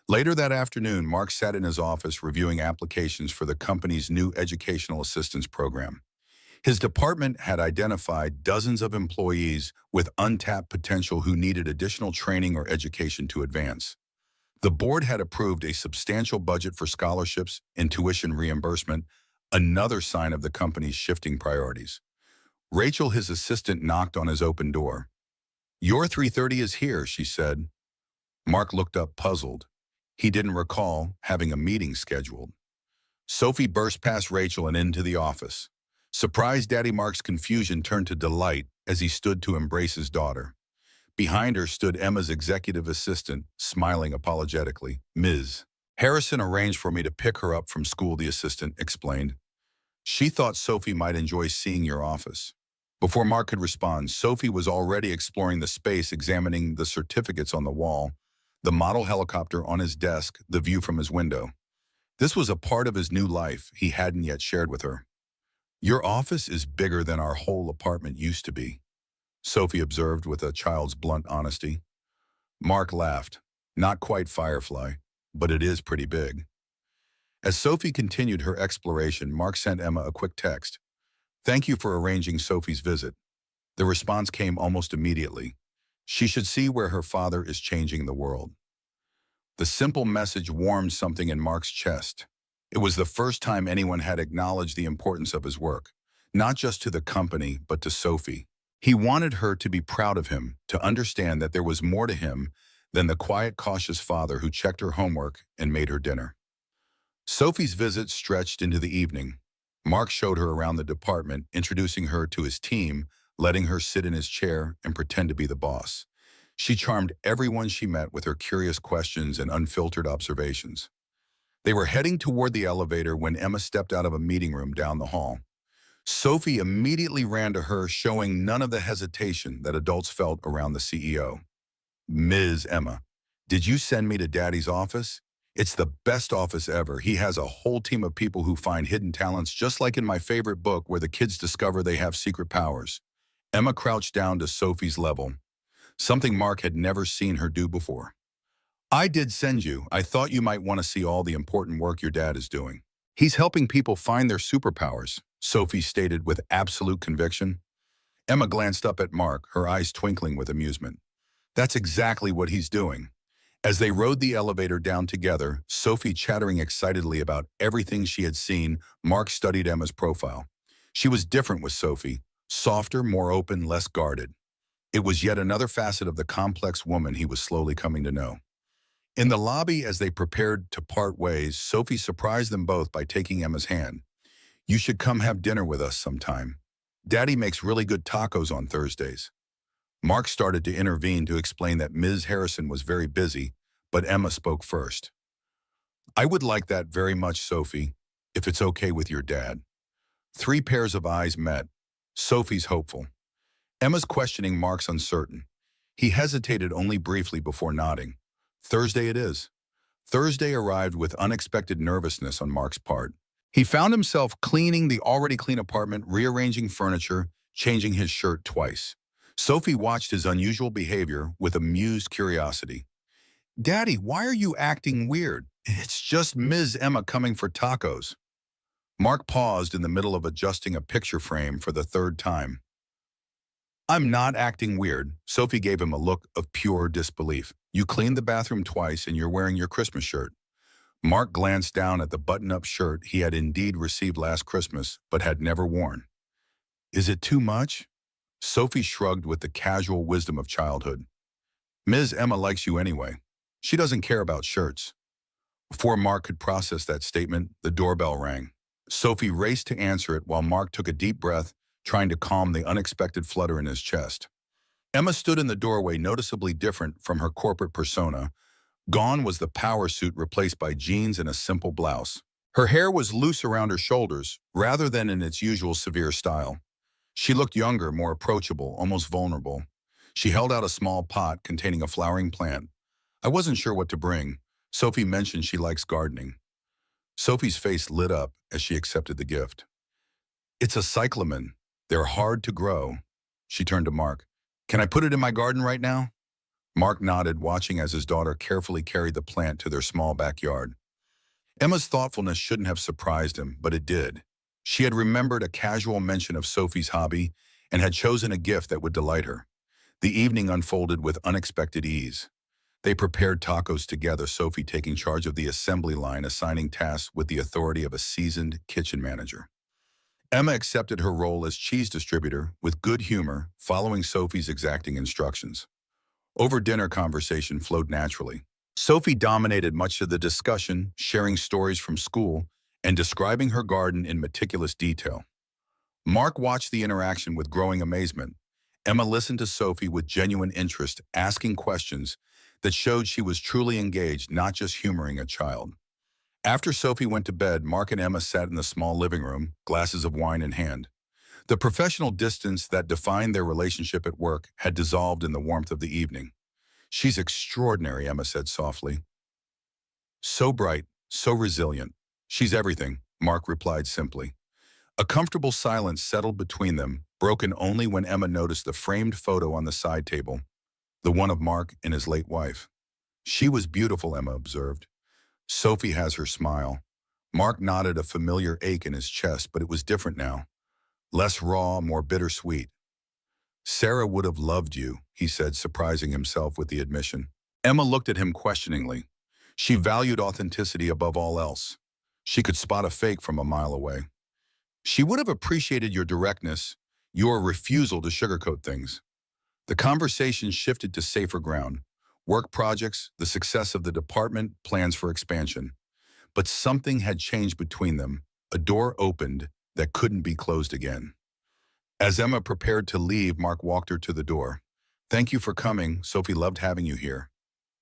Later that afternoon, Mark sat in his office reviewing applications for the company's new educational assistance program. His department had identified dozens of employees with untapped potential who needed additional training or education to advance. The board had approved a substantial budget for scholarships and tuition reimbursement, another sign of the company's shifting priorities. Rachel, his assistant, knocked on his open door. Your 3:30 is here, she said. Mark looked up, puzzled. He didn't recall having a meeting scheduled. Sophie burst past Rachel and into the office. Surprised Daddy Mark's confusion turned to delight as he stood to embrace his daughter. Behind her stood Emma's executive assistant, smiling apologetically. "Ms. Harrison arranged for me to pick her up from school," the assistant explained. "She thought Sophie might enjoy seeing your office." Before Mark could respond, Sophie was already exploring the space, examining the certificates on the wall, the model helicopter on his desk, the view from his window. This was a part of his new life he hadn't yet shared with her. "Your office is bigger than our whole apartment used to be," Sophie observed with a child's blunt honesty. Mark laughed. "Not quite Firefly, but it is pretty big." As Sophie continued her exploration, Mark sent Emma a quick text. "Thank you for arranging Sophie's visit." The response came almost immediately. "She should see where her father is changing the world." The simple message warmed something in Mark's chest. It was the first time anyone had acknowledged the importance of his work, not just to the company, but to Sophie. He wanted her to be proud of him, to understand that there was more to him than the quiet, cautious father who checked her homework and made her dinner. Sophie's visit stretched into the evening. Mark showed her around the department, introducing her to his team, letting her sit in his chair and pretend to be the boss. She charmed everyone she met with her curious questions and unfiltered observations. They were heading toward the elevator when Emma stepped out of a meeting room down the hall. Sophie immediately ran to her, showing none of the hesitation that adults felt around the CEO. "Ms. Emma, did you send me to Daddy's office? It's the best office ever. He has a whole team of people who find hidden talents, just like in my favorite book where the kids discover they have secret powers." Emma crouched down to Sophie's level, something Mark had never seen her do before. "I did send you. I thought you might want to see all the important work your dad is doing. He's helping people find their superpowers," Sophie stated with absolute conviction. Emma glanced up at Mark, her eyes twinkling with amusement. "That's exactly what he's doing." As they rode the elevator down together, Sophie chattering excitedly about everything she had seen, Mark studied Emma's profile. She was different with Sophie, softer, more open, less guarded. It was yet another facet of the complex woman he was slowly coming to know. In the lobby, as they prepared to part ways, Sophie surprised them both by taking Emma's hand. "You should come have dinner with us sometime. Daddy makes really good tacos on Thursdays." Mark started to intervene to explain that Ms. Harrison was very busy, but Emma spoke first. "I would like that very much, Sophie, if it's okay with your dad." Three pairs of eyes met. Sophie's hopeful. Emma's questioning, Mark's uncertain. He hesitated only briefly before nodding. "Thursday it is." Thursday arrived with unexpected nervousness on Mark's part. He found himself cleaning the already clean apartment, rearranging furniture, changing his shirt twice. Sophie watched his unusual behavior with amused curiosity. "Daddy, why are you acting weird? It's just Ms. Emma coming for tacos." Mark paused in the middle of adjusting a picture frame for the third time. "I'm not acting weird." Sophie gave him a look of pure disbelief. "You cleaned the bathroom twice and you're wearing your Christmas shirt." Mark glanced down at the button-up shirt he had indeed received last Christmas, but had never worn. "Is it too much?" Sophie shrugged with the casual wisdom of childhood. "Ms. Emma likes you anyway. She doesn't care about shirts." Before Mark could process that statement, the doorbell rang. Sophie raced to answer it while Mark took a deep breath, trying to calm the unexpected flutter in his chest. Emma stood in the doorway, noticeably different from her corporate persona. Gone was the power suit, replaced by jeans and a simple blouse. Her hair was loose around her shoulders, rather than in its usual severe style. She looked younger, more approachable, almost vulnerable. She held out a small pot containing a flowering plant. "I wasn't sure what to bring. Sophie mentioned she likes gardening." Sophie's face lit up as she accepted the gift. "It's a cyclamen. They're hard to grow." She turned to Mark. "Can I put it in my garden right now?" Mark nodded, watching as his daughter carefully carried the plant to their small backyard. Emma's thoughtfulness shouldn't have surprised him, but it did. She had remembered a casual mention of Sophie's hobby and had chosen a gift that would delight her. The evening unfolded with unexpected ease. They prepared tacos together, Sophie taking charge of the assembly line, assigning tasks with the authority of a seasoned kitchen manager. Emma accepted her role as cheese distributor with good humor, following Sophie's exacting instructions. Over dinner, conversation flowed naturally. Sophie dominated much of the discussion, sharing stories from school and describing her garden in meticulous detail. Mark watched the interaction with growing amazement. Emma listened to Sophie with genuine interest, asking questions that showed she was truly engaged, not just humoring a child. After Sophie went to bed, Mark and Emma sat in the small living room, glasses of wine in hand. The professional distance that defined their relationship at work had dissolved in the warmth of the evening. "She's extraordinary," Emma said softly. "So bright, so resilient. She's everything," Mark replied simply. A comfortable silence settled between them, broken only when Emma noticed the framed photo on the side table, the one of Mark and his late wife. "She was beautiful," Emma observed. "Sophie has her smile." Mark nodded, a familiar ache in his chest, but it was different now. Less raw, more bittersweet. "Sarah would have loved you," he said, surprising himself with the admission. Emma looked at him questioningly. She valued authenticity above all else. She could spot a fake from a mile away. "She would have appreciated your directness, your refusal to sugarcoat things." The conversation shifted to safer ground. Work projects, the success of the department, plans for expansion. But something had changed between them. A door opened that couldn't be closed again. As Emma prepared to leave, Mark walked her to the door. "Thank you for coming. Sophie loved having you here."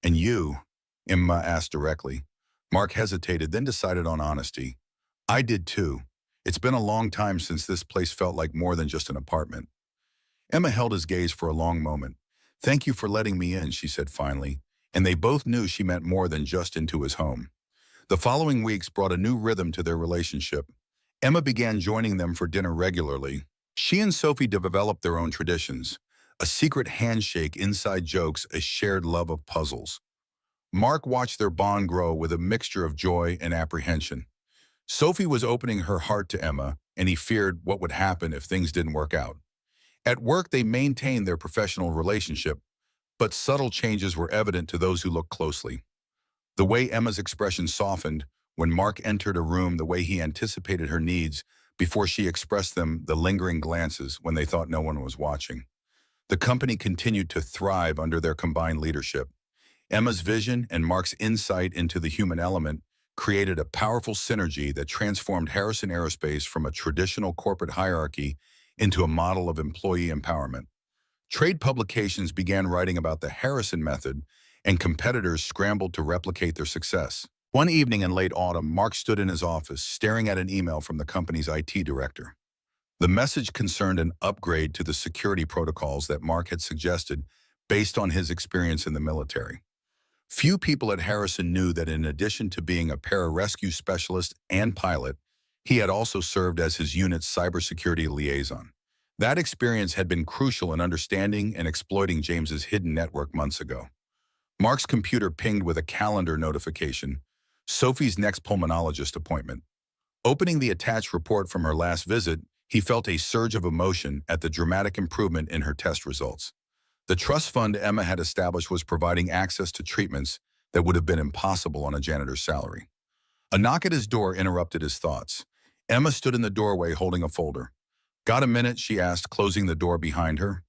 "And you?" Emma asked directly. Mark hesitated, then decided on honesty. "I did too. It's been a long time since this place felt like more than just an apartment." Emma held his gaze for a long moment. "Thank you for letting me in," she said finally, and they both knew she meant more than just into his home. The following weeks brought a new rhythm to their relationship. Emma began joining them for dinner regularly. She and Sophie developed their own traditions, a secret handshake, inside jokes, a shared love of puzzles. Mark watched their bond grow with a mixture of joy and apprehension. Sophie was opening her heart to Emma, and he feared what would happen if things didn't work out. At work, they maintained their professional relationship, but subtle changes were evident to those who looked closely. The way Emma's expression softened when Mark entered a room, the way he anticipated her needs before she expressed them, the lingering glances when they thought no one was watching. The company continued to thrive under their combined leadership. Emma's vision and Mark's insight into the human element created a powerful synergy that transformed Harrison Aerospace from a traditional corporate hierarchy into a model of employee empowerment. Trade publications began writing about the Harrison method, and competitors scrambled to replicate their success. One evening in late autumn, Mark stood in his office, staring at an email from the company's IT director. The message concerned an upgrade to the security protocols that Mark had suggested based on his experience in the military. Few people at Harrison knew that in addition to being a pararescue specialist and pilot, he had also served as his unit's cybersecurity liaison. That experience had been crucial in understanding and exploiting James's hidden network months ago. Mark's computer pinged with a calendar notification, Sophie's next pulmonologist appointment. Opening the attached report from her last visit, he felt a surge of emotion at the dramatic improvement in her test results. The trust fund Emma had established was providing access to treatments that would have been impossible on a janitor's salary. A knock at his door interrupted his thoughts. Emma stood in the doorway holding a folder. "Got a minute?" she asked, closing the door behind her.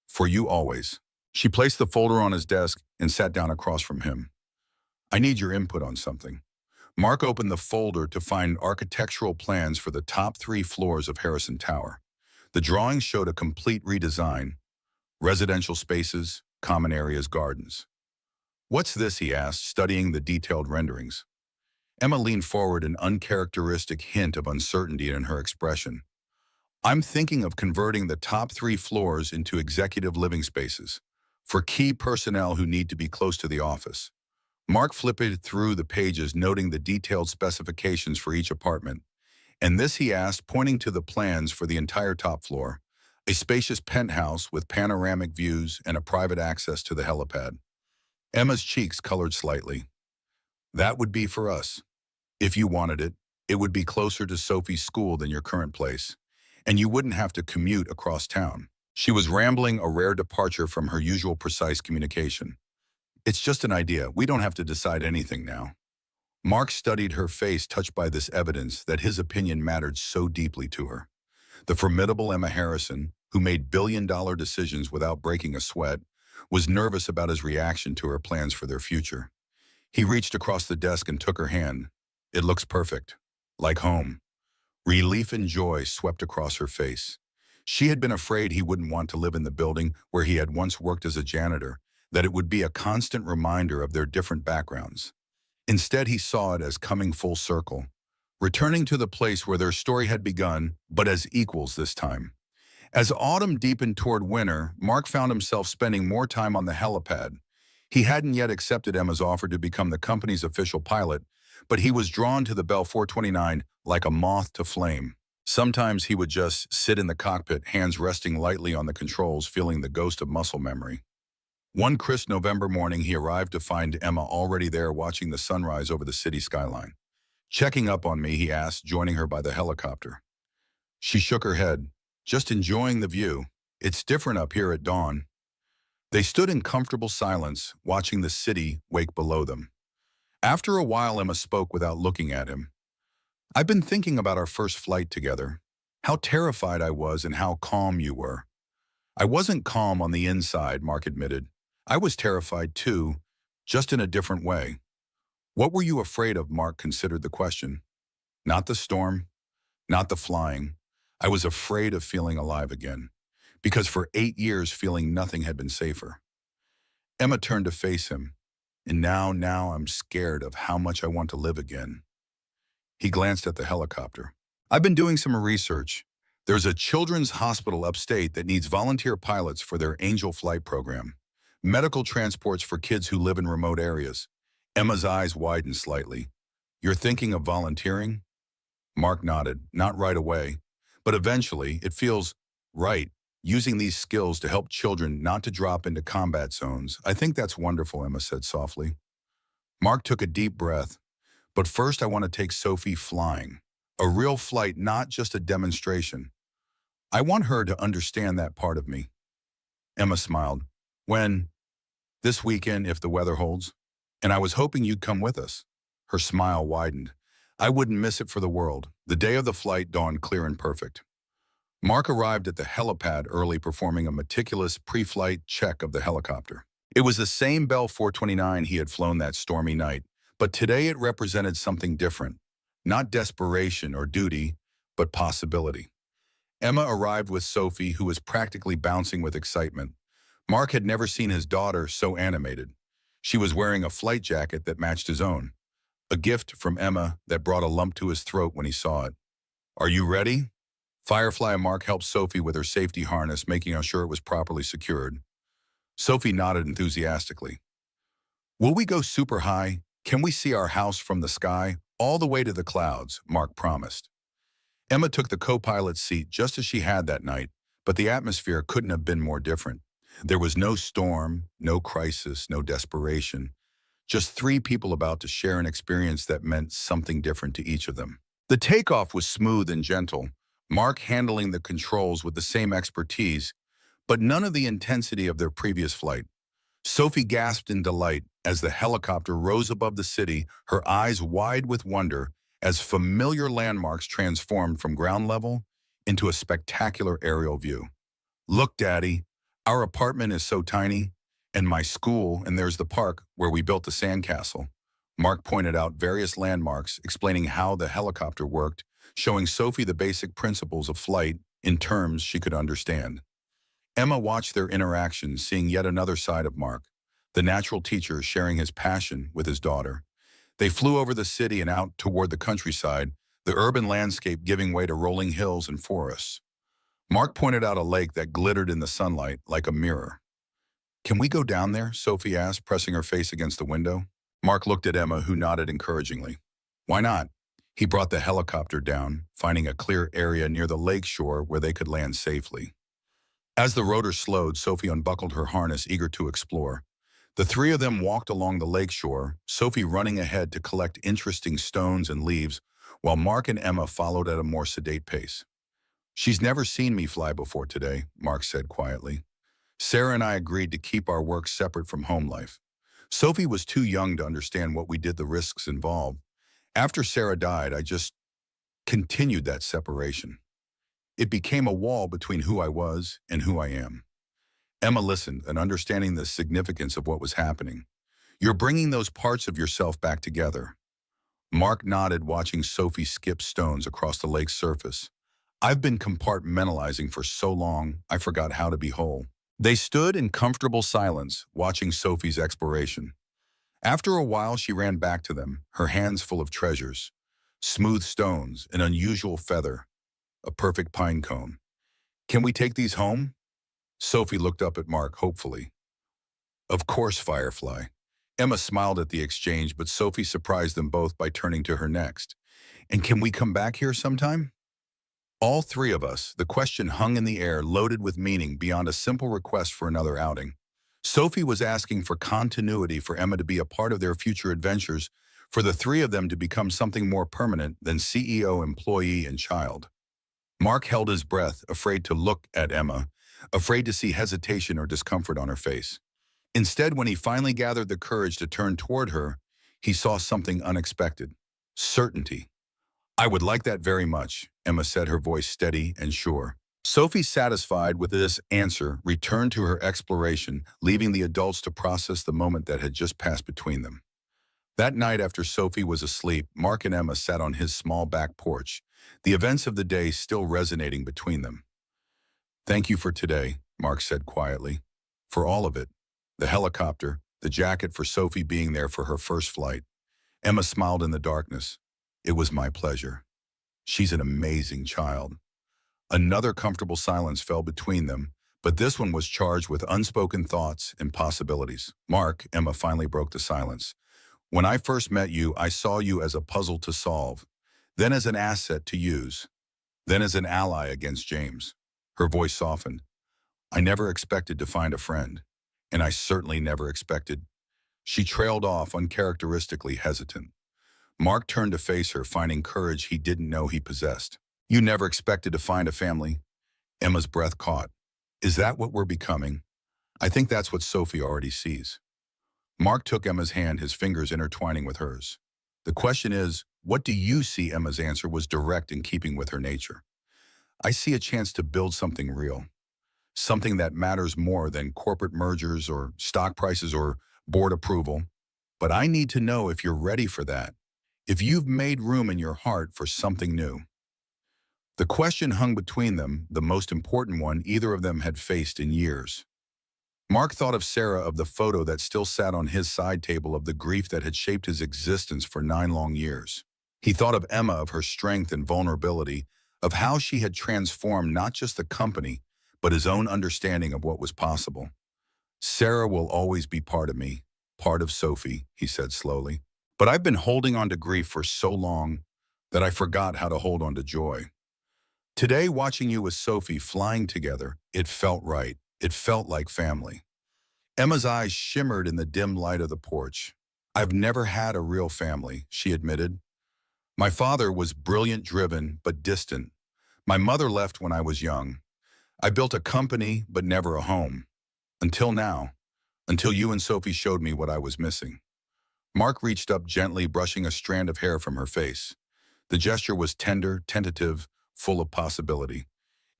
"For you always." She placed the folder on his desk and sat down across from him. "I need your input on something." Mark opened the folder to find architectural plans for the top 3 floors of Harrison Tower. The drawings showed a complete redesign: residential spaces, common areas, gardens. "What's this?" he asked, studying the detailed renderings. Emma leaned forward, an uncharacteristic hint of uncertainty in her expression. "I'm thinking of converting the top 3 floors into executive living spaces for key personnel who need to be close to the office." Mark flipped through the pages, noting the detailed specifications for each apartment. "And this?" he asked, pointing to the plans for the entire top floor. "A spacious penthouse with panoramic views and a private access to the helipad." Emma's cheeks colored slightly. "That would be for us. If you wanted it, it would be closer to Sophie's school than your current place, and you wouldn't have to commute across town." She was rambling, a rare departure from her usual precise communication. "It's just an idea. We don't have to decide anything now." Mark studied her face, touched by this evidence that his opinion mattered so deeply to her. The formidable Emma Harrison, who made billion-dollar decisions without breaking a sweat, was nervous about his reaction to her plans for their future. He reached across the desk and took her hand. "It looks perfect. like home. Relief and joy swept across her face. She had been afraid he wouldn't want to live in the building where he had once worked as a janitor, that it would be a constant reminder of their different backgrounds. Instead, he saw it as coming full circle, returning to the place where their story had begun, but as equals this time. As autumn deepened toward winter, Mark found himself spending more time on the helipad. He hadn't yet accepted Emma's offer to become the company's official pilot, but he was drawn to the Bell 429 like a moth to flame. Sometimes he would just sit in the cockpit, hands resting lightly on the controls, feeling the ghost of muscle memory. One crisp November morning, he arrived to find Emma already there watching the sunrise over the city skyline. "Checking up on me?" he asked, joining her by the helicopter. She shook her head. "Just enjoying the view. It's different up here at dawn." They stood in comfortable silence, watching the city wake below them. After a while, Emma spoke without looking at him. "I've been thinking about our first flight together. How terrified I was and how calm you were." "I wasn't calm on the inside," Mark admitted. "I was terrified too, just in a different way." "What were you afraid of?" Mark considered the question. "Not the storm, not the flying. I was afraid of feeling alive again, because for 8 years feeling nothing had been safer." Emma turned to face him. "And now I'm scared of how much I want to live again." He glanced at the helicopter. "I've been doing some research. There's a children's hospital upstate that needs volunteer pilots for their Angel Flight program. Medical transports for kids who live in remote areas." Emma's eyes widened slightly. "You're thinking of volunteering?" Mark nodded. "Not right away, but eventually. It feels right, using these skills to help children not to drop into combat zones." "I think that's wonderful," Emma said softly. Mark took a deep breath. "But first I want to take Sophie flying. A real flight, not just a demonstration. I want her to understand that part of me." Emma smiled. "When?" "This weekend, if the weather holds. And I was hoping you'd come with us." Her smile widened. "I wouldn't miss it for the world." The day of the flight dawned clear and perfect. Mark arrived at the helipad early, performing a meticulous pre-flight check of the helicopter. It was the same Bell 429 he had flown that stormy night, but today it represented something different. Not desperation or duty, but possibility. Emma arrived with Sophie, who was practically bouncing with excitement. Mark had never seen his daughter so animated. She was wearing a flight jacket that matched his own, a gift from Emma that brought a lump to his throat when he saw it. "Are you ready?" Firefly Mark helped Sophie with her safety harness, making sure it was properly secured. Sophie nodded enthusiastically. "Will we go super high? Can we see our house from the sky, all the way to the clouds?" Mark promised. Emma took the co-pilot's seat just as she had that night, but the atmosphere couldn't have been more different. There was no storm, no crisis, no desperation. Just three people about to share an experience that meant something different to each of them. The takeoff was smooth and gentle, Mark handling the controls with the same expertise, but none of the intensity of their previous flight. Sophie gasped in delight as the helicopter rose above the city, her eyes wide with wonder as familiar landmarks transformed from ground level into a spectacular aerial view. "Look, Daddy, our apartment is so tiny, and my school, and there's the park where we built the sandcastle." Mark pointed out various landmarks, explaining how the helicopter worked, showing Sophie the basic principles of flight in terms she could understand. Emma watched their interactions, seeing yet another side of Mark, the natural teacher sharing his passion with his daughter. They flew over the city and out toward the countryside, the urban landscape giving way to rolling hills and forests. Mark pointed out a lake that glittered in the sunlight like a mirror. "Can we go down there?" Sophie asked, pressing her face against the window. Mark looked at Emma, who nodded encouragingly. "Why not?" He brought the helicopter down, finding a clear area near the lake shore where they could land safely. As the rotor slowed, Sophie unbuckled her harness, eager to explore. The three of them walked along the lake shore, Sophie running ahead to collect interesting stones and leaves, while Mark and Emma followed at a more sedate pace. "She's never seen me fly before today," Mark said quietly. "Sarah and I agreed to keep our work separate from home life. Sophie was too young to understand what we did, the risks involved. After Sarah died, I just continued that separation. It became a wall between who I was and who I am." Emma listened, and understanding the significance of what was happening. "You're bringing those parts of yourself back together." Mark nodded, watching Sophie skip stones across the lake's surface. I've been compartmentalizing for so long, I forgot how to be whole. They stood in comfortable silence, watching Sophie's exploration. After a while, she ran back to them, her hands full of treasures. Smooth stones, an unusual feather, a perfect pine cone. Can we take these home? Sophie looked up at Mark hopefully. Of course, Firefly. Emma smiled at the exchange, but Sophie surprised them both by turning to her next. And can we come back here sometime? All three of us, the question hung in the air, loaded with meaning beyond a simple request for another outing. Sophie was asking for continuity, for Emma to be a part of their future adventures, for the three of them to become something more permanent than CEO, employee, and child. Mark held his breath, afraid to look at Emma, afraid to see hesitation or discomfort on her face. Instead, when he finally gathered the courage to turn toward her, he saw something unexpected. Certainty. I would like that very much, Emma said, her voice steady and sure. Sophie, satisfied with this answer, returned to her exploration, leaving the adults to process the moment that had just passed between them. That night, after Sophie was asleep, Mark and Emma sat on his small back porch, the events of the day still resonating between them. Thank you for today, Mark said quietly. For all of it. The helicopter, the jacket, for Sophie being there for her first flight. Emma smiled in the darkness. It was my pleasure. She's an amazing child. Another comfortable silence fell between them, but this one was charged with unspoken thoughts and possibilities. Mark, Emma finally broke the silence. When I first met you, I saw you as a puzzle to solve, then as an asset to use, then as an ally against James. Her voice softened. I never expected to find a friend, and I certainly never expected. She trailed off, uncharacteristically hesitant. Mark turned to face her, finding courage he didn't know he possessed. You never expected to find a family? Emma's breath caught. Is that what we're becoming? I think that's what Sophie already sees. Mark took Emma's hand, his fingers intertwining with hers. The question is, what do you see? Emma's answer was direct, in keeping with her nature. I see a chance to build something real. Something that matters more than corporate mergers or stock prices or board approval. But I need to know if you're ready for that. If you've made room in your heart for something new. The question hung between them, the most important one either of them had faced in years. Mark thought of Sarah, of the photo that still sat on his side table, of the grief that had shaped his existence for 9 long years. He thought of Emma, of her strength and vulnerability, of how she had transformed not just the company, but his own understanding of what was possible. Sarah will always be part of me, part of Sophie, he said slowly. But I've been holding on to grief for so long that I forgot how to hold on to joy. Today, watching you with Sophie flying together, it felt right. It felt like family. Emma's eyes shimmered in the dim light of the porch. I've never had a real family, she admitted. My father was brilliant, driven, but distant. My mother left when I was young. I built a company, but never a home. Until now. Until you and Sophie showed me what I was missing. Mark reached up gently, brushing a strand of hair from her face. The gesture was tender, tentative, full of possibility.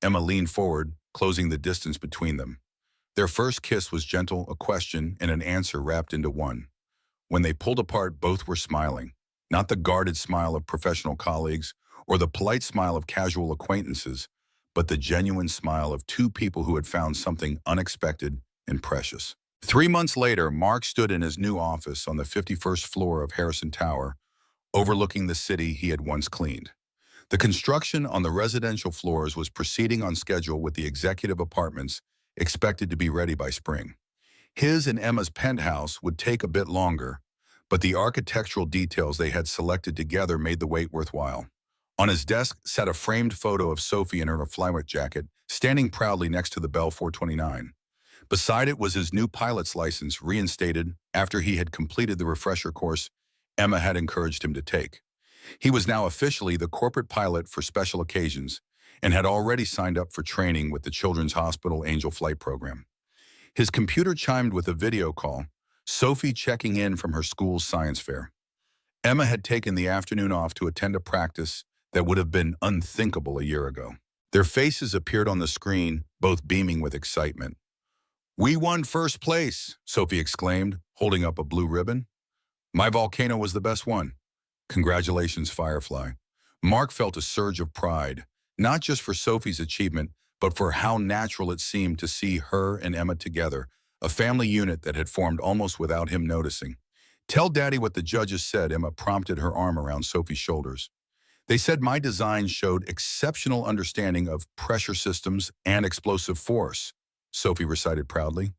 Emma leaned forward, closing the distance between them. Their first kiss was gentle, a question and an answer wrapped into one. When they pulled apart, both were smiling. Not the guarded smile of professional colleagues or the polite smile of casual acquaintances, but the genuine smile of two people who had found something unexpected and precious. 3 months later, Mark stood in his new office on the 51st floor of Harrison Tower, overlooking the city he had once cleaned. The construction on the residential floors was proceeding on schedule, with the executive apartments expected to be ready by spring. His and Emma's penthouse would take a bit longer, but the architectural details they had selected together made the wait worthwhile. On his desk sat a framed photo of Sophie in her flyweight jacket, standing proudly next to the Bell 429. Beside it was his new pilot's license, reinstated after he had completed the refresher course Emma had encouraged him to take. He was now officially the corporate pilot for special occasions and had already signed up for training with the Children's Hospital Angel Flight Program. His computer chimed with a video call, Sophie checking in from her school's science fair. Emma had taken the afternoon off to attend a practice that would have been unthinkable a year ago. Their faces appeared on the screen, both beaming with excitement. We won first place, Sophie exclaimed, holding up a blue ribbon. My volcano was the best one. Congratulations, Firefly. Mark felt a surge of pride, not just for Sophie's achievement, but for how natural it seemed to see her and Emma together, a family unit that had formed almost without him noticing. Tell Daddy what the judges said, Emma prompted, her arm around Sophie's shoulders. They said my design showed exceptional understanding of pressure systems and explosive force, Sophie recited proudly.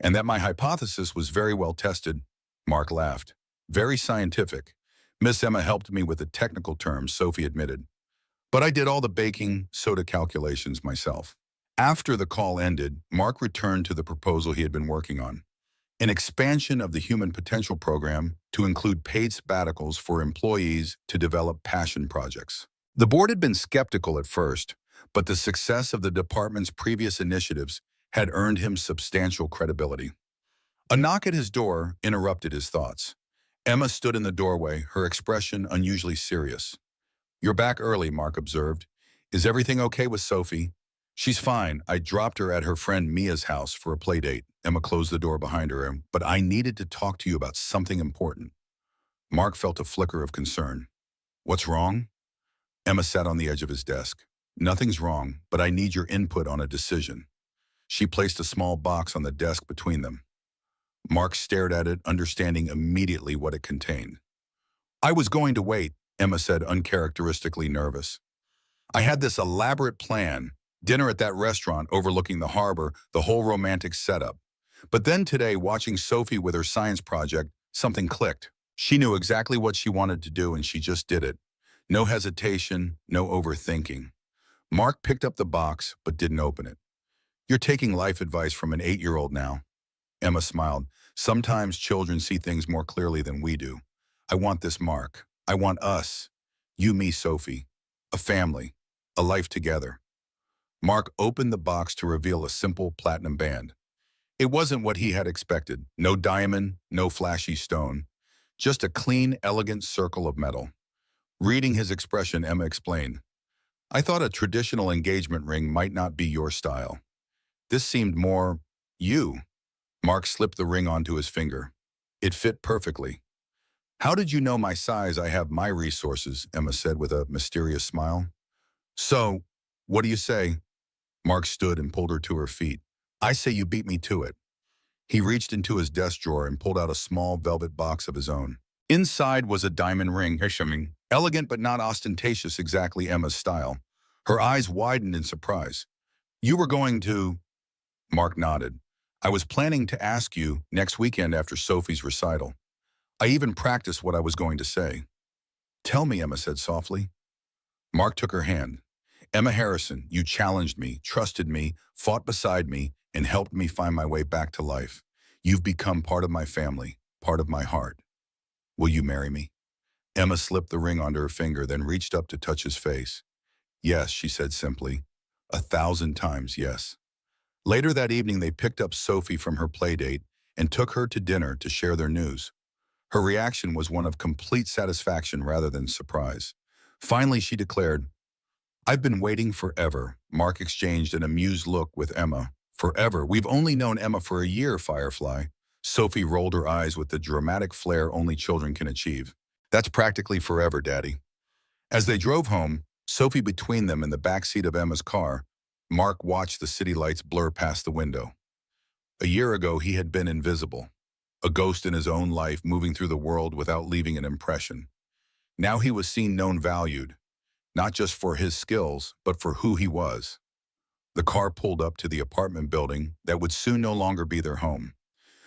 And that my hypothesis was very well tested, Mark laughed. Very scientific. Miss Emma helped me with the technical terms, Sophie admitted. But I did all the baking soda calculations myself. After the call ended, Mark returned to the proposal he had been working on. An expansion of the Human Potential Program to include paid sabbaticals for employees to develop passion projects. The board had been skeptical at first, but the success of the department's previous initiatives had earned him substantial credibility. A knock at his door interrupted his thoughts. Emma stood in the doorway, her expression unusually serious. "You're back early," Mark observed. "Is everything okay with Sophie?" "She's fine. I dropped her at her friend Mia's house for a play date." Emma closed the door behind her. "But I needed to talk to you about something important." Mark felt a flicker of concern. "What's wrong?" Emma sat on the edge of his desk. "Nothing's wrong, but I need your input on a decision." She placed a small box on the desk between them. Mark stared at it, understanding immediately what it contained. "I was going to wait," Emma said, uncharacteristically nervous. "I had this elaborate plan, dinner at that restaurant overlooking the harbor, the whole romantic setup. But then today, watching Sophie with her science project, something clicked. She knew exactly what she wanted to do and she just did it. No hesitation, no overthinking." Mark picked up the box but didn't open it. "You're taking life advice from an 8-year-old now." Emma smiled. "Sometimes children see things more clearly than we do. I want this, Mark. I want us. You, me, Sophie. A family. A life together." Mark opened the box to reveal a simple platinum band. It wasn't what he had expected. No diamond, no flashy stone. Just a clean, elegant circle of metal. Reading his expression, Emma explained, "I thought a traditional engagement ring might not be your style. This seemed more you." Mark slipped the ring onto his finger. It fit perfectly. "How did you know my size? I have my resources," Emma said with a mysterious smile. "So, what do you say?" Mark stood and pulled her to her feet. "I say you beat me to it." He reached into his desk drawer and pulled out a small velvet box of his own. Inside was a diamond ring, elegant but not ostentatious, exactly Emma's style. Her eyes widened in surprise. "You were going to—" Mark nodded. "I was planning to ask you next weekend after Sophie's recital. I even practiced what I was going to say." "Tell me," Emma said softly. Mark took her hand. "Emma Harrison, you challenged me, trusted me, fought beside me, and helped me find my way back to life. You've become part of my family, part of my heart. Will you marry me?" Emma slipped the ring onto her finger, then reached up to touch his face. "Yes," she said simply. 1,000 times yes." Later that evening, they picked up Sophie from her playdate and took her to dinner to share their news. Her reaction was one of complete satisfaction rather than surprise. Finally, she declared, "I've been waiting forever." Mark exchanged an amused look with Emma. "Forever? We've only known Emma for a year, Firefly." Sophie rolled her eyes with the dramatic flair only children can achieve. "That's practically forever, Daddy." As they drove home, Sophie between them in the backseat of Emma's car, Mark watched the city lights blur past the window. A year ago, he had been invisible, a ghost in his own life moving through the world without leaving an impression. Now he was seen, known, valued, not just for his skills, but for who he was. The car pulled up to the apartment building that would soon no longer be their home.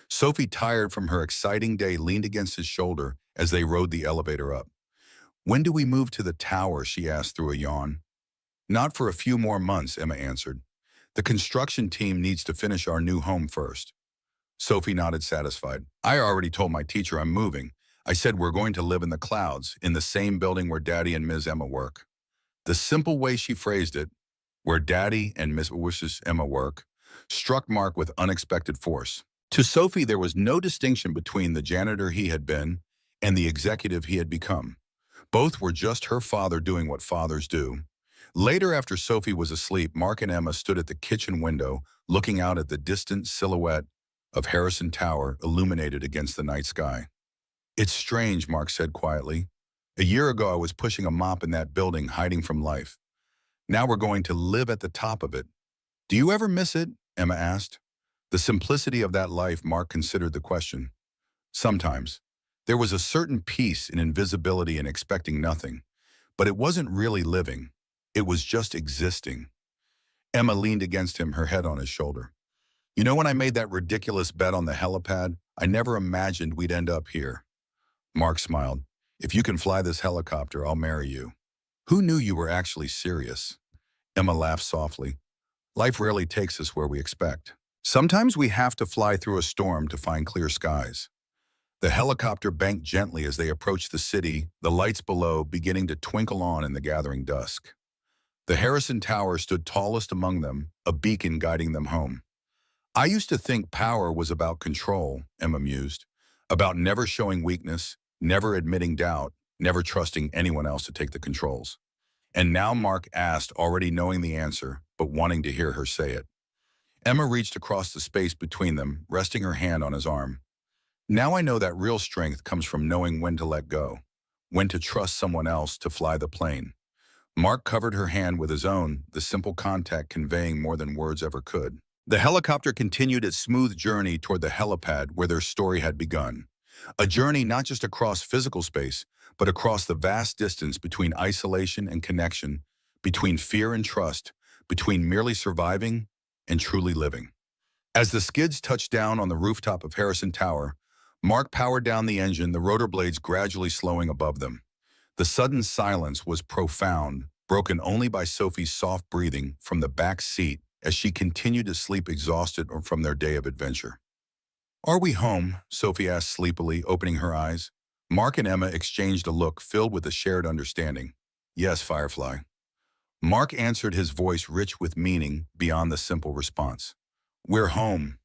Sophie, tired from her exciting day, leaned against his shoulder as they rode the elevator up. "When do we move to the tower?" she asked through a yawn. "Not for a few more months," Emma answered. "The construction team needs to finish our new home first." Sophie nodded, satisfied. "I already told my teacher I'm moving. I said we're going to live in the clouds, in the same building where Daddy and Ms. Emma work." The simple way she phrased it, "where Daddy and Mrs. Emma work," struck Mark with unexpected force. To Sophie, there was no distinction between the janitor he had been and the executive he had become. Both were just her father doing what fathers do. Later, after Sophie was asleep, Mark and Emma stood at the kitchen window, looking out at the distant silhouette of Harrison Tower illuminated against the night sky. "It's strange," Mark said quietly. A year ago, I was pushing a mop in that building, hiding from life. Now we're going to live at the top of it. Do you ever miss it? Emma asked. The simplicity of that life, Mark considered the question. Sometimes. There was a certain peace in invisibility and expecting nothing. But it wasn't really living. It was just existing. Emma leaned against him, her head on his shoulder. You know, when I made that ridiculous bet on the helipad, I never imagined we'd end up here. Mark smiled. If you can fly this helicopter, I'll marry you. Who knew you were actually serious? Emma laughed softly. Life rarely takes us where we expect. Sometimes we have to fly through a storm to find clear skies. The helicopter banked gently as they approached the city, the lights below beginning to twinkle on in the gathering dusk. The Harrison Tower stood tallest among them, a beacon guiding them home. I used to think power was about control, Emma mused, about never showing weakness, never admitting doubt, never trusting anyone else to take the controls. And now Mark asked, already knowing the answer, but wanting to hear her say it. Emma reached across the space between them, resting her hand on his arm. Now I know that real strength comes from knowing when to let go, when to trust someone else to fly the plane. Mark covered her hand with his own, the simple contact conveying more than words ever could. The helicopter continued its smooth journey toward the helipad where their story had begun. A journey not just across physical space, but across the vast distance between isolation and connection, between fear and trust, between merely surviving and truly living. As the skids touched down on the rooftop of Harrison Tower, Mark powered down the engine, the rotor blades gradually slowing above them. The sudden silence was profound, broken only by Sophie's soft breathing from the back seat as she continued to sleep exhausted from their day of adventure. Are we home? Sophie asked sleepily, opening her eyes. Mark and Emma exchanged a look filled with a shared understanding. Yes, Firefly. Mark answered, his voice rich with meaning beyond the simple response. We're home.